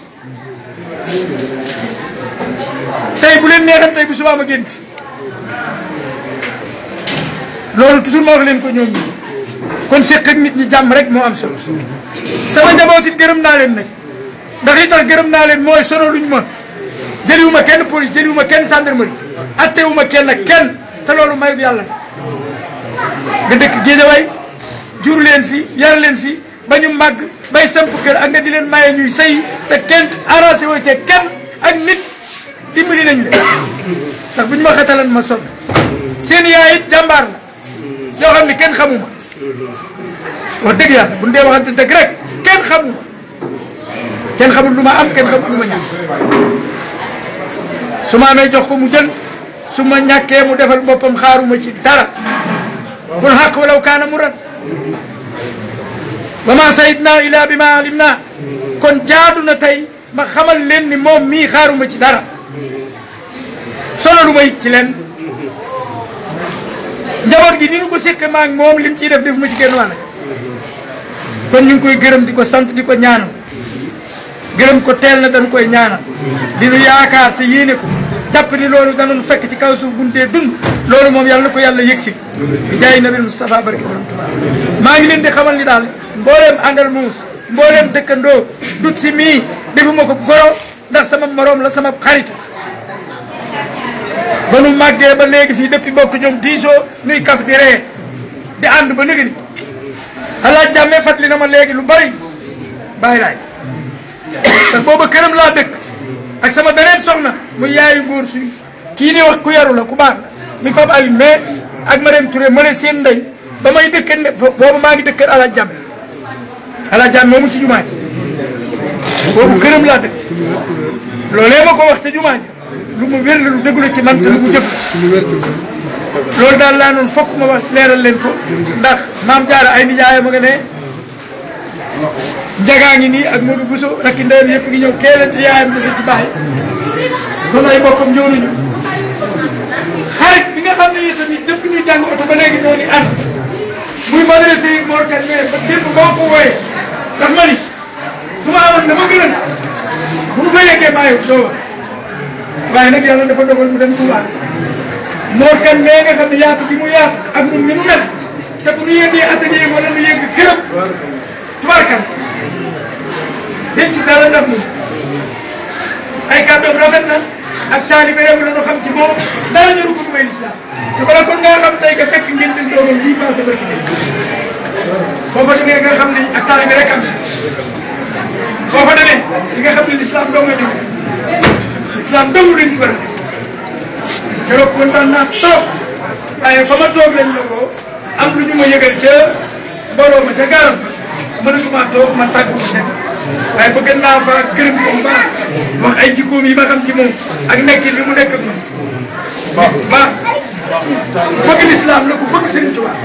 tey bu leen neexal tey bu subaa ma génn fi loolu toujours ma wax leen ko ñoom ñi kon seq ak nit ñi jàmm rek moo am solo sama njaboot it gërëm naa leen nag ndax li tax gërëm naa leen mooy sonaluñ ma jëliwuma kenn police jëliwuma kenn gendarmerie attewuma kenn ak kenn te loolu mayu yàlla nga dëkk Géejawaay jur leen fi yar leen fi ba ñu màgg bay samp kër ak nga di leen maye ñuy sëy te kenn arrangé woo ci kenn ak nit dimbali nañ leen ndax buñ ma xetalan ma sonn seen yaay it jàmbaar la yoo xam ne kenn xamuma wax dëgg yàlla bu ñu dee waxante dëgg rek kenn xamul lu ma am kenn xamul lu ma ñàkk su ma amee jox ko mu jël su ma ñàkkee mu defal boppam xaaruma ci dara kul xaq walaw kaana muran wa ma sayidna ila bi ma alim na kon jaadu na tey ma xamal leen ni moom mii xaaruma ci dara solo lu ma it ci leen njaboot gi ni nu ko séqe maa ak moom lim ciy def ma ci génn wàll kon ñu ngi koy gërëm di ko sant di ko ñaanal gërëm ko teel na dañ koy ñaanal di nu yaakaar te yéene ko jàpp ni loolu danañ fekk ci kaw suuf bu ñu dee dund loolu moom yàlla na ko yàlla yëg si di jaay nabil Mustafa barke borom Tuubaa maa ngi leen di xamal ni daal mbooleem àndal muus mbooleem dëkkandoo dut si mii defuma ko goro ndax sama morom la sama xarit ba nu màggee ba léegi fii depuis bokk ñoom diisoo nuy kaf di ree di ànd ba nëgëni alaaj jàmmee fàttali na ma léegi lu bari bàyyi laay te booba këram laa dëkk ak sama beneen soxna muy yaayu góor suy kii ni wax ku yaru la ku baax la muy Pape Aliou mais ak Marème Touré ma ne seen ndey ba may dëkkan ne boobu maa ngi dëkkan alaaj jàmme moomu ci jumaa ji boobu këram laa dëkk loolee ma ko wax ca jumaa ji lu mu wér la lu dëggu la ci man te lu mu jëf loolu daal laa noonu fokk ma wax leeral leen ko ndax maam jaara ay nijaayam a nga ne njagaa ngi nii ak Modou Bousso rakki ndeyam yëpp ngi ñëw keela di yaayam dese ci bàyyi kon ay bokkam ñëw nañu xarit bi nga xam ne yi tamit depuis ñu jàng oto ba léegi ñoo ni ànd muy madrese yi Mor Kane mais ba démb boo ko wooyee daf ma ni su ma amoon dama gënal bu nu fa yeggee bàyyi doo waaye nag yàlla dafa dogal mu dem Touba Mor Kane mais nga xam ne yaatu bi mu yaatu ak ñun ni mu mel te bu ñu yeggee atelier wala ñu yegg këram tubaarkal denc dara ndax ñun ay kàddoom rafet na ak taalibe yow la ñu xam ci moom dara ñëru ko may lislaam te bala kon nga xam tey nga fekk ngeen di doomam lii passé ba ci boo fa demee nga xam ne ak taalibe rek am si boo fa demee di nga xam ne lislaam dong nga jóge lislaam dong dañ ko war a def keroog kontaan naa trop waaye fa ma toog lañ la ko am lu ñu ma yëgal ca mbooloo ma ca gaaram mënatuma toog ma tàggu ko nekk waaye bëgg naa fa gërëm ko bu baax wax ay jikkoom yi ma xam ci moom ak nekk bi mu nekk ak man baax bëgg lislaam la ko bëgg Sëriñ Tuubaa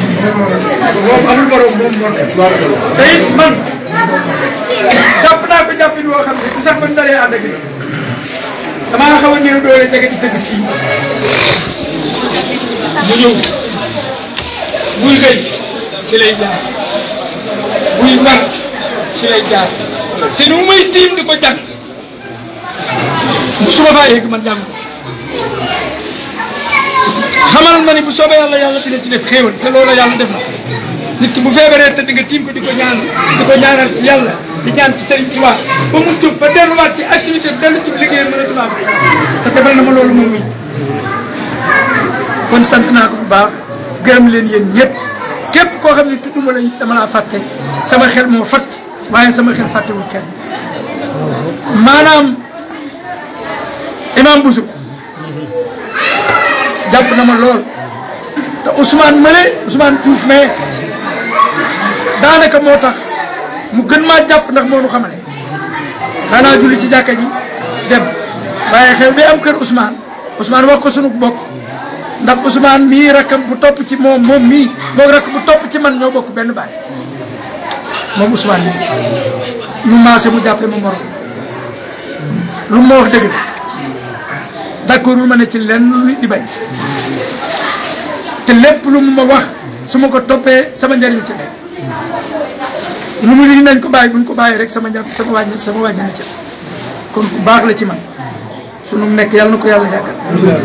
moom amul morom moom moo nekk te it man jàpp naa ko jàppin woo xam ne du sax man daree ànd ak damaa xaw a ñëw doole jege ci tëgg fii mu ñëw buy xëy fi lay jaar buy war fi lay jaar te nu muy tiim di ko jàng su ma faa yegg man jàng xamal ma ni bu soobee yàlla yàlla dina ci def xéewal te loolu yàlla def na nit ki bu feebaree te di nga tiim ko di ko ñaanal ci yàlla di ñaan ci Serigne Touba ba mu jóg ba delluwaat ci activité bi dellu ci liggéeyam mën a tubaab te defal na ma loolu moom mi kon sant naa ko bu baax gërëm leen yéen ñëpp képp koo xam ne tudduma la dama laa fàtte sama xel moo fatt waaye sama xel fàttewul kenn maanaam imam Bousso jàpp na ma lool te Ousmane Diouf mais daanaka moo tax mu gën maa jàpp ndax moo nu xamale daanaa julli ci jàkka ji dem waaye xew bi am kër Ousmane wax ko sunu bokk ndax Ousmane mii rakkam bu topp ci moom mii moom rakk bu topp ci man ñoo bokk benn baay moom Ousmane mii ñu maase mu jàppee ma morom lu ma wax dëgg d'accord lu ma ne ci lenn lu nit di bañ te lépp lu mu ma wax su ma ko toppee sama njëriñ ci nekk lu mu li nañ ko bàyyi buñ ko bàyyi rek sama wàññi na ci kon ku baax la ci man sunu nekk yàlla na ko yàlla yàggal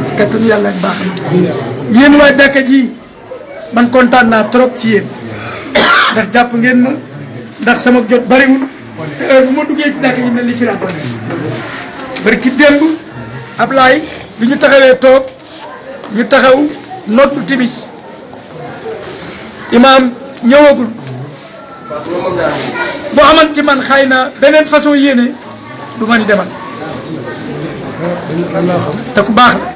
ci kattanu yàlla ak baax na yéen waa jàkka ji man kontaan naa trop ci yéen ndax jàpp ngeen ma ndax sama jot bariwul te heure bu ma duggee ci jàkka ji mel ni firaat bari ci démb Ablaye bi ñu taxawee toog ñu taxaw noddu timis imaam ñëwagul boo aman ci man xëy na beneen façon yéene du ma ni demal te ku baax la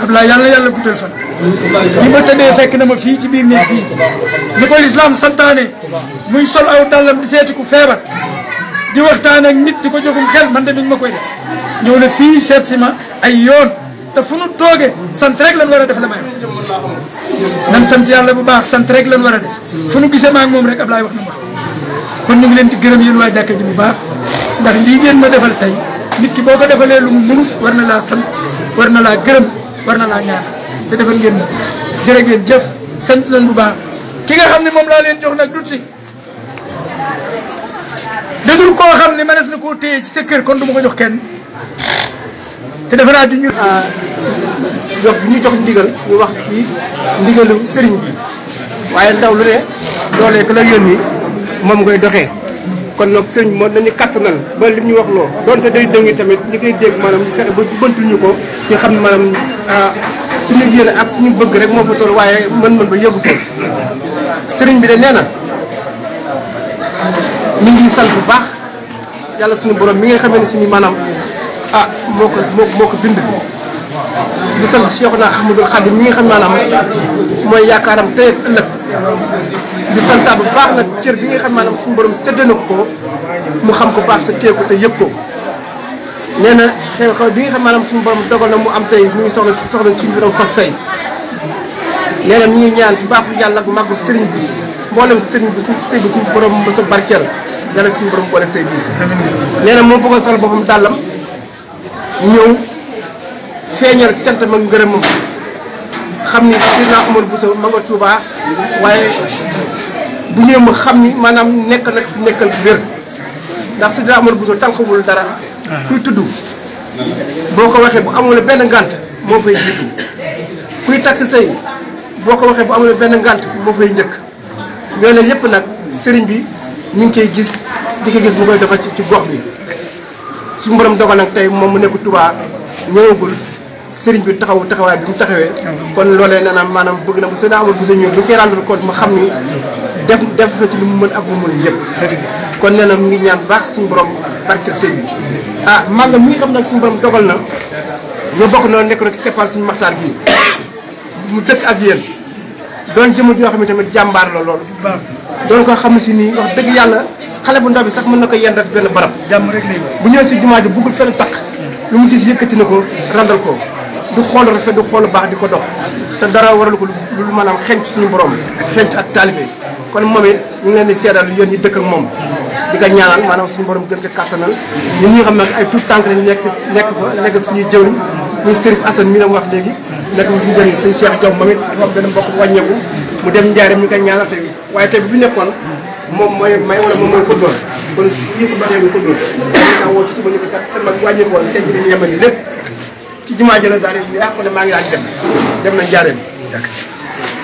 Ablaye yàlla guddal fan bi ma tëddee fekk na ma fii ci biir néeg bii ni ko lislaam santaane muy sol aw dallam di seeti ku feebar di waxtaan ak nit di ko joxum xel man de mi ngi ma koy def ñëw na fii seet si ma ay yoon te fu nu toogee sant rek lan war a def la may nan sant yàlla bu baax sant rek lan war a def fu nu gisee ma ak moom rek Ablaye wax na ma kon ñu ngi leen di gërëm yéen waa jàkka ji bu baax ndax lii ngeen ma defal tey nit ki boo ko defalee lu mu mënut war na laa sant war na laa gërëm war na laa ñaan te defal ngeen ma jërë ngeen jëf sant leen bu baax ki nga xam ne moom laa leen jox nag dut si dadul koo xam ne mënees na koo téye ci sa kër kon du ma ko jox kenn te defe naa di ñu jox bi ñu jox ndigal ñu wax ci ndigalu sëriñ bi waaye ndaw lu ne loolee ku la yónni moom ngay doxee kon nag sëriñ bi moom nañu kattanal ba li ñu wax loo donte day dëngi tamit ñi koy dégg maanaam fexe ba jubantul ñu ko ci xam ne maanaam suñu yéene ak suñu bëgg rek moo fa toll waaye mën-mën ba yóbbu ko sëriñ bi de nee na mi ngi sant bu baax yàlla suñu borom mi nga xamee ne suñu maanaam moo ko bind di sant Cheikhuna Ahmadul Khadim mi nga xam maanaam mooy yaakaaram tey ak ëllëg di santaat bu baax nag cër bi nga xam maanaam suñu borom séddee na ko mu xam ko baax sa téye ko te yëg ko nee na xew-xew bi nga xam maanaam suñu borom dogal na mu am tey mu ngi soxla suñu borom fas tey nee na mi ngi ñaan ci baaxu yàlla ak màggu sëriñ bi mboolem sëriñ bi suñu sëy bi suñu borom mos a barkeel yàlla suñu borom boole sëy bi nee na moo bëggoon sol boppam dàllam ñëw feeñal cant ma ngërëmam xam ni Seydina Omar Bousso ma nga Touba waaye bu ñëwee ma xam ni maanaam nekk nag nekkal bu wér ndax Seydina Omar Bousso tànqawul dara kuy tudd boo ko waxee bu amul benn ngànt moo fay jiitu kuy takk sëy boo ko waxee bu amul benn ngànt moo fay njëkk yooyu yëpp nag sëriñ bi ñu ngi koy gis di ko gis mu koy doxal ci gox bi suñu borom dogal nag tey moom mu nekk Touba ñëwagul sëriñ bi taxawaay bi mu taxawee kon loolee nee naa maanaam bëgg na bu Seydina Omar Bousso ñëw bu koy rendre compte ma xam ni def na ci lu mu mën ak mu mën yëpp kon nee na mu ngi ñaan baax suñu borom barkeel sëy bi màggal mi nga xam nag suñu borom dogal na ñoo bokk noonu nekk na ci keppal suñu maxtaar gii mu dëkk ak yéen doon jëmm joo xam ne tamit jàmbaar la loolu doon ko xam si nii wax dëgg yàlla xale bu ndaw bi sax mën na ko yendal benn barab jàmm rek lay bu ñëwee si jumaa ji buggul fenn takk lu mu gis yëkkati na ko randal ko du xool rafet du xool baax di ko dox te dara waral ko lu maanaam xenc suñu borom xenc ak taalibe kon moom it ñu ngi leen di seedal yéen ñi dëkk ak moom di ko ñaanal maanaam suñu borom gën ko kàttanal ñun ñi nga xam ne ay tout tànk lañ nekk ak suñuy jëwriñ muy Serif Assane mi la wax léegi nekk fa suñu jëriñ sëñ Cheikh Diaw moom it dafa am benn mbokk wàññeeku mu dem njaareem ñu koy ñaanal tey waaye tey bu fi nekkoon moom mooy may wala moom mooy ko doon kon yëpp ba tey ko doon daa woo ci suba ni ko kat sama wàññeeku woon tey ji dañu yemal lépp ci jumaa ji la daal di yàqu ne maa ngi daan dem na njaareem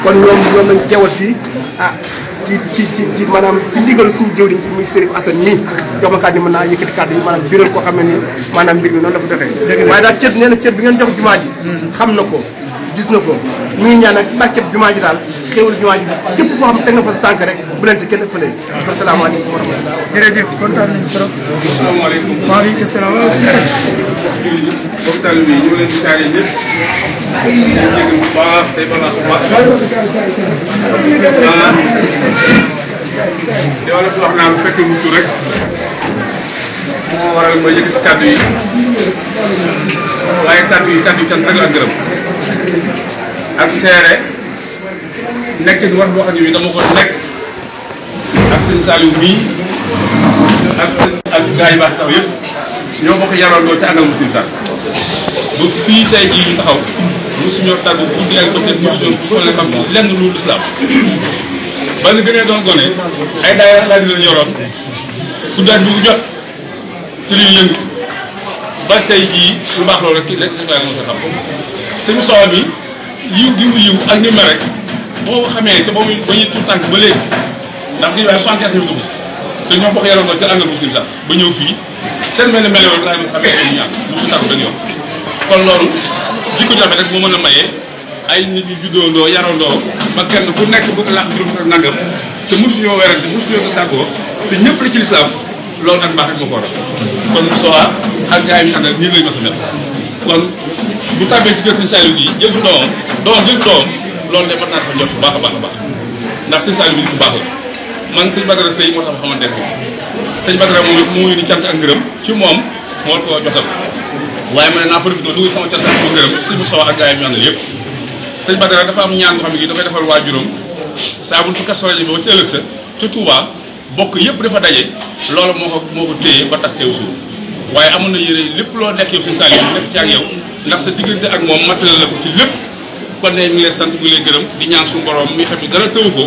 kon ñoom lañ teewal fii ci maanaam ci ndigal suñu jëwriñ ci muy Serif Assane mii jox ma kàddu yi mën naa yëkkati kàddu yi maanaam biral koo xam ne ni maanaam mbir mi noonu la ko defee waaye daal cër nee na cër bi ngeen jox jumaa ji xam na ko gis na ko mu ngi ñaan nag ci barkeb jumaa ji daal xéewal jumaa ji képp koo xam ne teg na fa sa tànk rek bu leen ci kenn ëppalee asalaamaaleykum wa rahmatulah jërëjëf kontaan nañu trop asalaamaaleykum waaleykum salaam mbokk taalibe bi ñu ngi leen di saare ñëpp ñu jégg bu baax tey balaa bu baax di wala wax naa bu fekkee mutu rek moo waral ma yëkkati kàddu yi waaye kàddu yi cant rek la gërëm ak seere nekk ni wax boo xam ne dama ko nekk ak sëñ Saliou mii ak gars yi baax taw yëpp ñoo bokk yarandoo ci àndal muslim sax ba fii tey jii ñu taxaw mosuñoo tàggu guddi ak bëccëg mosuñoo xam lenn lu islam ba ñu gënee doon gone ay daayira laa dina yoroon su daat bi bu jot ci li yëngu ba tey jii lu baax loolu rek rek la mos a xam suñu soxla bi yiw gi mu yiw ak ni mu rek boo ko xamee te ba ñuy tout tànk ba léegi ndax di waaye 75 ñu dugg si te ñoo bokk yarandoo ci àndal muslim sax ba ñëw fii seen mel ne mel yoon laa mos a xamee ñu ñaan mosu tàggu benn yoon kon loolu jikko jafe rek moo mën a maye ay nit yu juddoondoo yarandoo ba kenn ku nekk bëgg làq juróom nangam te mosuñoo werante mosuñoo ko tàggoo te ñëpp la ci lislaam loolu nag baax rek moo ko waral kon Moussa ak gars yi ñu àndal nii lay mas a mel kon bu tàbbee ci kër sëñ Saliou gi jël fi doomam jël fi doomam loolu de mën naa fa jot bu baax a baax a baax ndax sëñ Saliou bi bu baax la man sëñ Badara Seye moo tax xamante ne sëñ Badara moom it mu ngi cant ak ngërëm ci moom moo ko jotal waaye ma ne naa profité dugg sama cant ak ngërëm si bu sow ak gars yi ñu àndal yëpp sëñ Badara dafa am ñaan boo xam ne gi dafay defal waajuram saa bu ñu ko Kazu Rajab ba ci ëllëg sa ca Touba bokk yëpp dafa daje loolu moo ko téye ba tax teew suuf waaye amoon na yére lépp loo nekk yow sëñ Saliou def ci ak yow ndax sa diggante ak moom matériel la ko ci lépp kon ne mi ngi lay sant mi ngi lay gërëm di ñaan suñu borom mi xam ne dara tëwu ko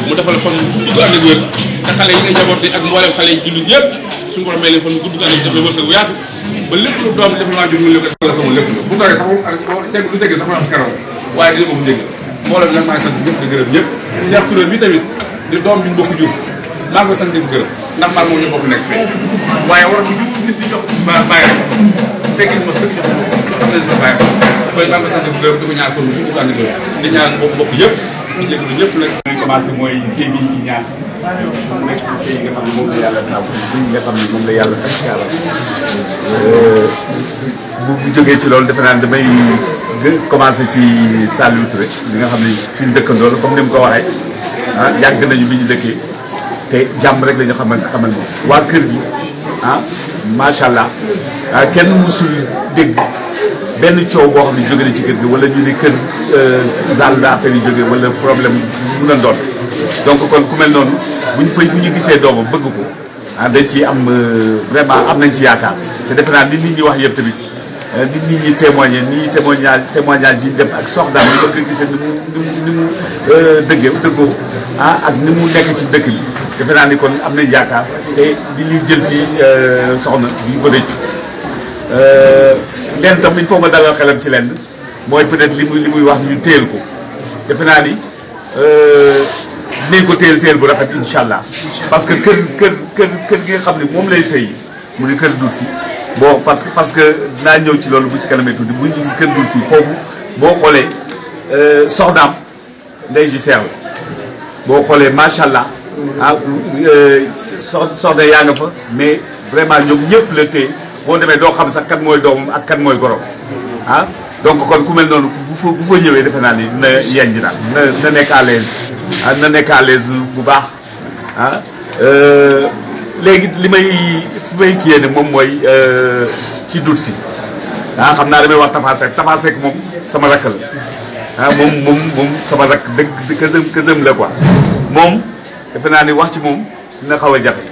mu defal fan gudd ànd ak wér te xale yi nga njabooti ak mboolem xale yi jullit yëpp suñu borom may leen fan gudd ànd ak def wërsëg bu yaatu ba lépp lu doom def naa jur mu lépp la sama lépp la bu tawee sax du tegg sax ma am karam waaye dina ko fu dégg mboolem nag maa ngi sant ñëpp di gërëm ñëpp Cheikh Touré bi tamit di doom bi ñu bokk jur maa ngi koy sant di ko gërëm ndax maa moom ñu bokk nekk fii waaye war a nit di jox bàyyi rek teggin ma sëg jox xam ne ma bàyyi koy maa ngi koy sant di ko gërëm di ko ñaan kon ñu ko ànd gërëm di ñaan bokk yëpp di jéglu ñëpp nag ñu commencé mooy sëy bi ci ñaan mu nekk ci sëy yi nga xam ne moom la yàlla taw bi nga xam ne moom la yàlla tax yàlla bu jógee ci loolu defe naa damay commencé ci Saliou Touré li nga xam ne suñu dëkkandoo la comme ni mu ko waxee ah yàgg nañu bi ñu dëkkee te jàmm rek la ñu xamal moom waa kër gi ah macha allah kenn musul dégg benn coow boo xam ne jóge na ci kër gi wala ñu ni kër daal la affaire yi jóge wala problème mun a doon donc kon ku mel noonu bu ñu gisee doomam bëgg ko ah dañ ci am vraiment am nañ ci yaakaar te defe naa nit ñi wax yëpp tamit nit ñi témoigné témoignage yi def ak soxnaam yi ba nga gisee ni mu dëggoo ah ak ni mu nekk ci dëkk bi defe naa ni kon am nañ yaakaar te li ñu jël ci soxna bi ñu ko rëccu leen tam il faut nga dalal xelam ci lenn mooy peut-être li muy wax ñu téel ko defe naa ni dinañ ko téel bu rafet incha allah parce que kër gi nga xam ne moom lay sëy mu ni kër dul si bon parce que dinaa ñëw ci loolu bu ci kanamee tuuti bu ñu gis kër dul si foofu boo xoolee soxnaam ndey ji seer la boo xoolee macha allah ah soxna yaa nga fa mais vraiment ñoom ñëpp la téye boo demee doo xam sax kan mooy doomam ak kan mooy gorom ah donc kon ku mel noonu bu fa ñëwee defe naa ni na yenj daal na nekk à l'aise na nekk à l'aise bu baax ah léegi li may fi may kiyee ne moom mooy ci dut si ah xam naa damay wax Tafa Seck moom sama rakk la ah moom sama rakk dëgg kësëm la quoi moom defe naa ni wax ci moom dina xaw a jafe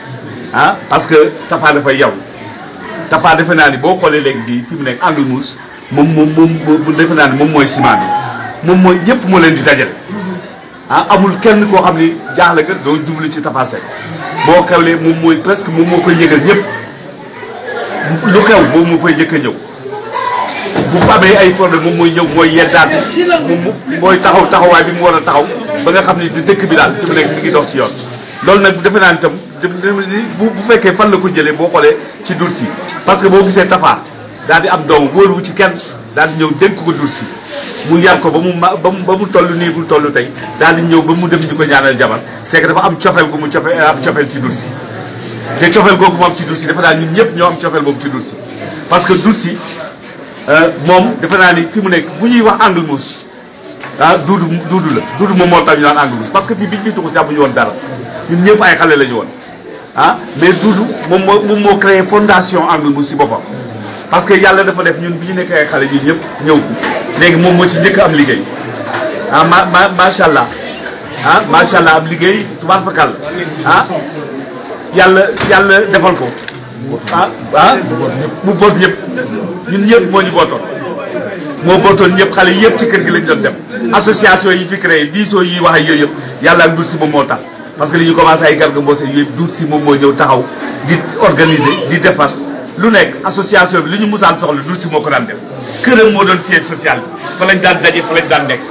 ah parce que Tafa dafay yow Tafa defe naa ni boo xoolee léegi bii fi mu nekk Angle Mousse moom defe naa ni moom mooy ciment bi moom mooy ñëpp moo leen di dajale ah amul kenn koo xam ni jaaxle nga doo jublu ci Tafa Seck boo xewlee moom mooy presque moom moo koy yëgal ñëpp lu xew moom moo fay njëkk a ñëw bu amee ay problème moom mooy ñëw mooy yeddaat moom mooy taxawaay bi mu war a taxaw ba nga xam ni di dëkk bi daal fi mu nekk mi ngi dox ci yoon loolu nag defe naa ni itam bu fekkee fan la ko jëlee boo xoolee ci dur si parce que boo gisee Tafa daal di am doom wóoruwu ci kenn daal di ñëw dénk ko dur si mu yar ko ba mu toll nii bu toll tey daal di ñëw ba mu dem di ko ñaanal jabar c'est que dafa am cofeel gu mu am cofeel ci dur si te cofeel googu mu am ci dur si defe naa ñun ñëpp ñoo am cofeel boobu ci dur si parce que dur si moom defe naa ni fi mu nekk bu ñuy wax Angle Mousse ah duudu la duudu moom moo tax ñu naan Angle Mousse parce que fii bi ñu fi tuxu si amuñu woon dara ñun ñëpp ay xale la ñu woon ah mais duudu moom moo créé fondation Angle Mousse si boppam parce que yàlla dafa def ñun bi ñu nekkee ay xale ñun ñëpp ñëw fi léegi moom moo ci njëkk am liggéey ah macha allah ah macha allah am liggéey tubaab fakal ah yàlla defal ko mu boot ñëpp ñun ñëpp moo ñu bootoon moo bootoon ñëpp xale yëpp ci kër gi lañ doon dem association yi fi créé diisoo yi wax ak yooyu yëpp yàlla ak dut si moom moo tax parce que li ñu commencé ay Garga Mbossé yooyu dut si moom moo ñëw taxaw di organiser di defar lu nekk association bi li ñu musaan soxla dut si moo ko daan def këram moo doon siège social bi fa lañ daan daje fa lañ daan nekk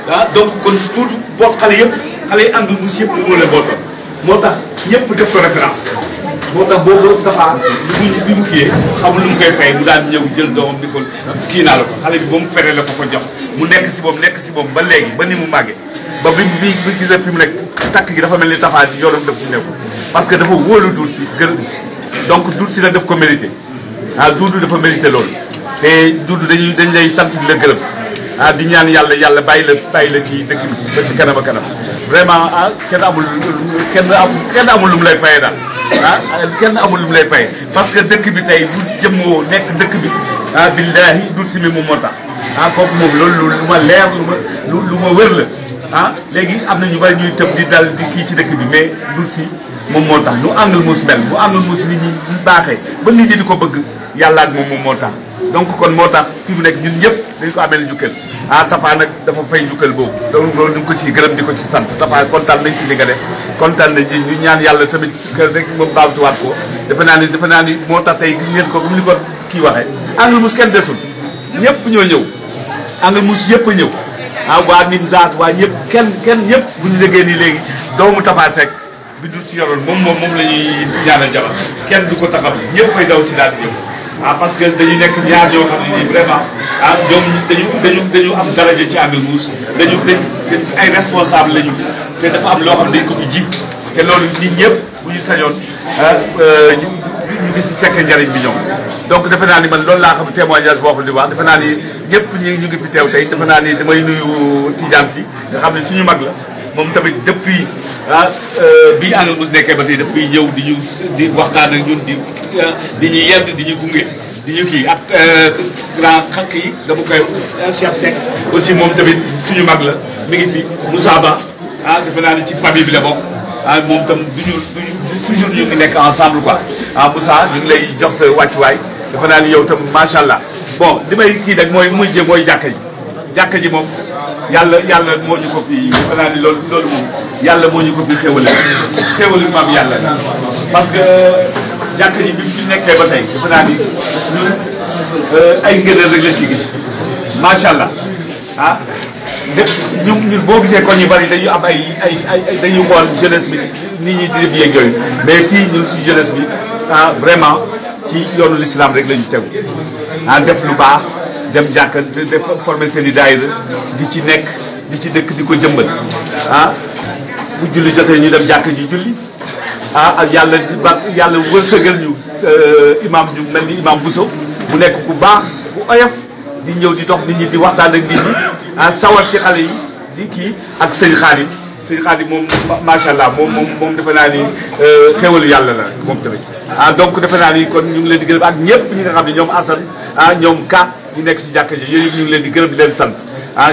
ah donc kon pour boot xale yëpp xale yi Angle Mousse yëpp moo leen bootoon moo tax ñëpp def ko référence moo tax boobu Tafa bi mu kiyee xamul lu mu koy fay mu daan ñëw jël doomam ni ko kii naa la ko xale bi ba mu fere la ko jox mu nekk si moom ba léegi ba ni mu màggee ba bi gisee fi mu nekk takk gi dafa mel ni Tafa yoonam def ci nekku parce que dafa wóolu dul si gër donc dul si nag daf ko mérité ah duudu dafa mérité loolu te Doudou dañ lay sant di la gërëm di ñaan yàlla bàyyi la ci dëkk bi ba ci kanam a kanam vraiment kenn amul lu mu lay fayee daal kenn amul lu mu lay fayee parce que dëkk bi tey bu jëmmoo nekk dëkk bi billahi Doudou Sy mi moom moo tax kooku moom loolu lu ma leer lu ma wër la léegi am na ñu bari ñuy tëb di dal di kii ci dëkk bi mais Doudou Sy moom moo tax nu Angle Mousse mel bu Angle Mousse nit ñi baaxee ba nit ñi di ko bëgg yàlla ak moom moo tax donc kon moo tax fi mu nekk ñun ñëpp dañ ko amee njukkal Tafa nag dafa fay njukkal boobu donc loolu ñu ngi ko ciy gërëm di ko ci sant Tafa kontaan nañ ci li nga def kontaan nañ ñu ñaan yàlla tamit kër rek moom baamtuwaat ko defe naa ni moo tax tey gis ngeen ko comme ni ko kii waxee Angle Mousse kenn desul ñëpp ñoo ñëw Angle Mousse yëpp a ñëw waa Nimzaat waa ñëpp kenn ñëpp bu ñu déggee nii léegi doomu Tafa Seck bi du si yoroon moom la ñuy ñaanal jabar kenn du ko taxaw ñëpp koy daw si daal di ñëw parce que dañu nekk ñaar ñoo xam ne nii vraiment ñoom dañu am daraja ci Angle Mousse dañ ay responsable lañu te dafa am loo xam ne dañ ko fi ji te loolu nit ñëpp bu ñu sañoon ñu gis fekkee njariñ bi ñoom donc defe naa ni man loolu laa xam témoignage boo xam di wax defe naa ni ñëpp ñu ngi fi teew tey defe naa ni damay nuyu Tidiane si nga xam ne suñu mag la moom tamit depuis bi Angle Mousse nekkee ba tey daf fiy ñëw di waxtaan ak ñun di ñu yedd di ñu gunge di ñu kii ak grand xànk yi dama koy Cheikh Seck aussi moom tamit suñu mag la mi ngi fi Moussa Ba defe naa ni ci famille bi la bokk moom tam toujours ñu ngi nekk ensemble quoi Moussa ñu ngi lay jox sa wàccuwaay defe naa ni yow tam macha allah bon li may kii nag mooy jàkka ji moom yàlla moo ñu ko fi defe naa ni loolu moom yàlla moo ñu ko fi xéwale maam yàlla parce que jàkka ji bi fi nekkee ba tey defe naa ni ñun ay ngëneel rek lañ ci gis macha allah ñun boo gisee kon ñu bari dañuy am ay dañuy xool jeunesse bi nit ñi di yéeg yooyu mais fii ñun suñu jeunesse bi vraiment ci yoonu l'islam rek la ñu tegu def lu baax dem jàkka def former seen i daayira di ci nekk di ci dëkk di ko jëmbal bu julli jotee ñu dem jàkka ji julli yàlla wërsëgal ñu imam ñu mel ni imam Bousso bu nekk ku baax ku oyof di ñëw di dox nit ñi di waxtaan ak nit ñi sawar ci xale yi di kii ak sëñ Xaadim moom macha allah moom defe naa ni xéwalu yàlla la moom tamit donc defe naa ni kon ñu ngi leen di gërëm ak ñëpp ñi nga xam ne ñoom Assane ñoom Ka ñu nekk si jàkka ji yooyu ñu ngi leen di gërëm di leen sant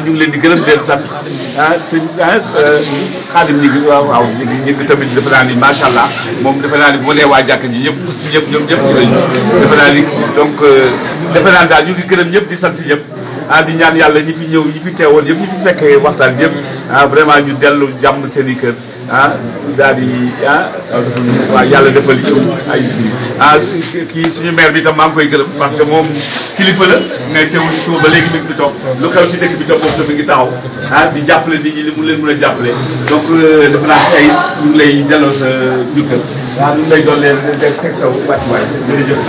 ñu ngi leen di gërëm di leen sant sëñ Xaadim ñi ngi waaw ñi ngi tamit defe naa ni macha allah moom defe naa ni bu ma nee waa jàkka ji ñoom ñëpp ci lañu defe naa ni donc defe naa daal ñu ngi gërëm ñëpp di sant ñëpp di ñaan yàlla ñi fi ñëw ñi fi teewoon yëpp ñi fi fekkee waxtaan bi yëpp vraiment ñu dellu jàmm seen i kër daal di waaw yàlla defal ci ay kii suñu maire bi tam maa ngi koy gërëm parce que moom kilifa la mais teewul suba ba léegi mi ngi fi toog lu xew ci dëkk bi tam moom tam mi ngi taxaw di jàppale nit ñi li mu leen mën a jàppale donc defe naa tey ñu ngi lay delloo sa jukkal ñu ngi lay doon leen teg sa wàccuwaay jërëjëf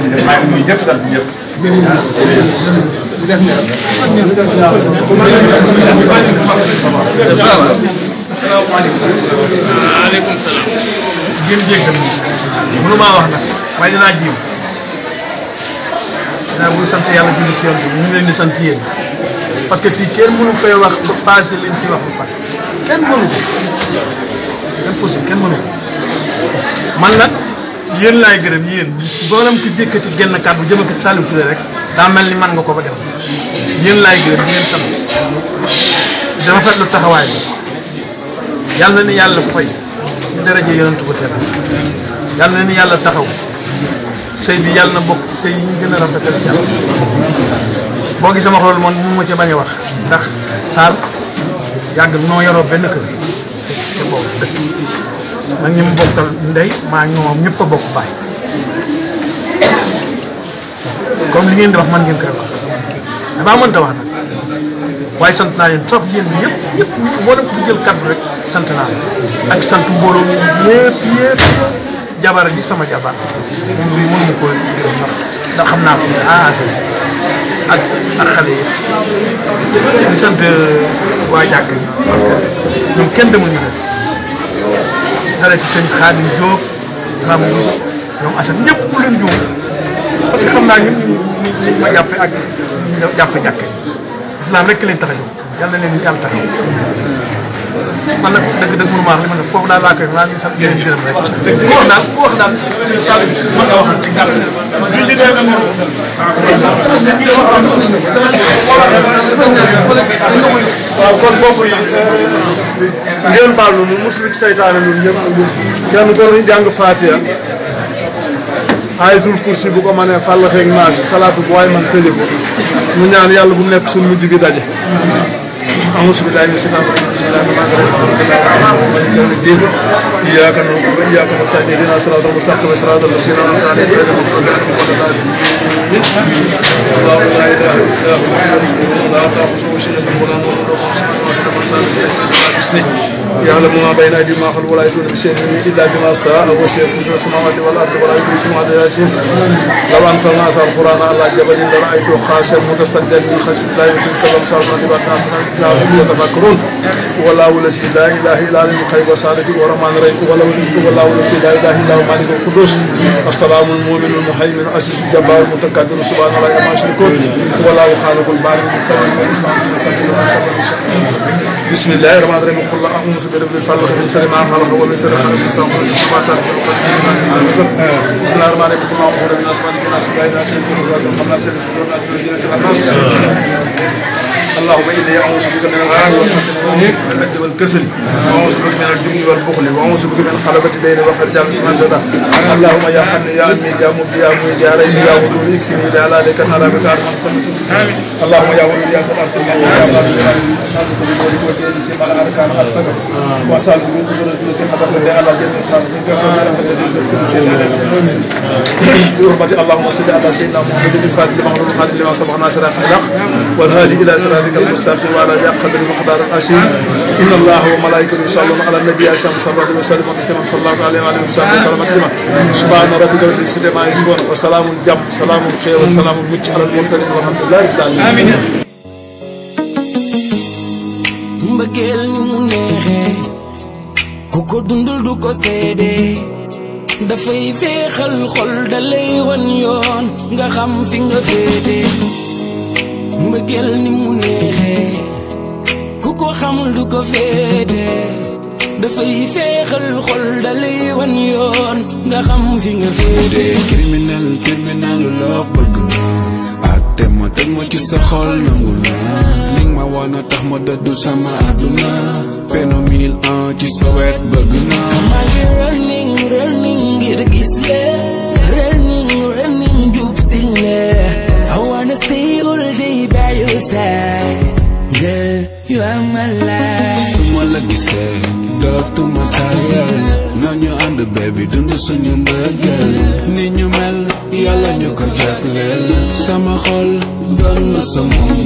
jërëjëf maa ngi nuyu ñëpp sant ñëpp waaleykum salaam. ngeen jéggal mënu maa wax nag waaye dinaa jiw dinaa bëgg sant yàlla julli ci yoon bi ñu ngi leen di sant yéen parce que fii kenn mënu fay wax ba passé leen fi wax ba passé kenn mënu ko impossible kenn mënu ko man nag yéen laay gërëm yéen boolam ko jékkati genn kàddu jëme ko Saliou Touré rek daa mel ni man nga ko ba def yéen laay gërëm di ngeen sant dama fetlu taxawaay bi yàlla na ni yàlla fay ci daraje yonent bu tedd yàlla na ni yàlla taxaw sëy bi yàlla na bokk sëy yi ñu gën a rafetal ci yàlla boo gisee ma loolu man mënu ma ci bañ a wax ndax Saal yàgg noo yoroo benn kër te boobu dëkk man ñi mu bokkal ndey maa ngi moom ñëpp a bokk baay comme li ngeen di wax man ngeen koy wax damaa mënta wax nag waaye sant naa leen trop yéen ñëpp moo dem ko fi jël kaddu rek sant naa leen ak sant mbooloo mi yëpp jabar ji sama jabar moom bi mënu ma ko ndax xam naa ko ak xale yi di sant waa jàkk parce que ñoom kenn demul ñu des dara ci sëñ Xaadim Diop Imam Bousso ñoom Assane ñëpp ku leen juum parce que xam naa ñun ma jàppe ak jàppe jàkke islam rek leen tax a jóg yàlla leen yàlla taxaw man nag dëgg-dëgg mënu maa li ma def foofu daal laa koy maa ngi sant yéen gërëm rek te ku wax daal sall mën nga wax ci gàtt waaw kon bokk yi ngeen baal nu muslu ci seytaane ñun ñëpp kenn ko ñu jàng Faatiha ayatul kursi bu ko mënee fàll xeeg naasi salaatu bu waay man tëli ko ñu ñaan yàlla bu nekk suñu mujj bi daje أعوذ بالله من الشيطان الرجيم بسم الله الرحمن الرحيم إياك نعبد وإياك نستعين اهدنا الصراط المستقيم صراط الذين أنعمت عليهم غير المغضوب عليهم ولا الضالين الله لا إله إلا هو لا تأخذه سنة ولا نوم له ما في السماوات وما في الأرض يعلم ما بين أيديهم وما خلفهم ولا يأتون بشيء إلا بما شاء وسع كرسيه السماوات والأرض ولا يؤوده حفظهما لو أنزلنا هذا القرآن على جبل لرأيته خاشعا متصدعا من خشية الله وتلك الأمثال نضربها للناس لعلهم يتفكرون والله الذي لا إله إلا هو الغيب والشهادة والرحمن الرحيم والله الذي لا إله إلا هو الملك القدوس السلام المؤمن المهيمن العزيز الجبار المتكبر سبحان الله عما يشركون والله خالق البارئ المصور والإسلام بسم الله الرحمن الرحيم قل أعوذ برب الفلق من شر ما خلق ومن شر حاسد إذا وقب وما شر بسم الله الرحمن الرحيم قل أعوذ برب الناس مالك الناس إله الناس الناس الناس اللهم إني أعوذ بك من الغم والحزن والعجز والكسل وأعوذ بك من الجبن والبخل وأعوذ بك من خلبة الدين وخرج عن جدا اللهم يا حن يا أمين يا مبدي يا مؤيد يا ريم يا ودود اكفني بألا لك أنا بك اللهم يا ولي يا سلام سلام يا غالب يا أسألك بقولك وجهي سيما الأركان السبع وأسألك من زبر التي حضرت لي على جنة بحرمة اللهم صل على سيدنا محمد الفاتح لما أمر الحادي لما سبق ناصر الحق والهادي إلى صراطك المستقيم وعلى قدر المقدار الأسير إن الله وملائكته يصلون على النبي صلى الله عليه وسلم صلى الله عليه وسلم سبحان ربك رب العزة عما يصفون وسلام جم سلام خير وسلام مجد على المرسلين والحمد لله رب العالمين mbëggeel ni mu neexee ku ko dundul du ko seede dafay féexal xol dalay wan yoon nga xam fi nga féete mbëggeel ni mu neexee ku ko xamul du ko féete dafay féexal xol dalay wan yoon nga xam fi nga féete criminal love bëgg naa te ma teg ma ci sa xol nangu naa ni ma wana tax ma dëddu sama àdduna phénomène ci sa wet bëgg naa maa ngi running ngir gis leen running jub si leen I wanna stay all day by your side girl you are my life su ma la gisee dootuma tayal nañu ànd baby dund suñu mbëggeel ni ñu mel yàlla ñu ko jagleel sama xol doon na sa moom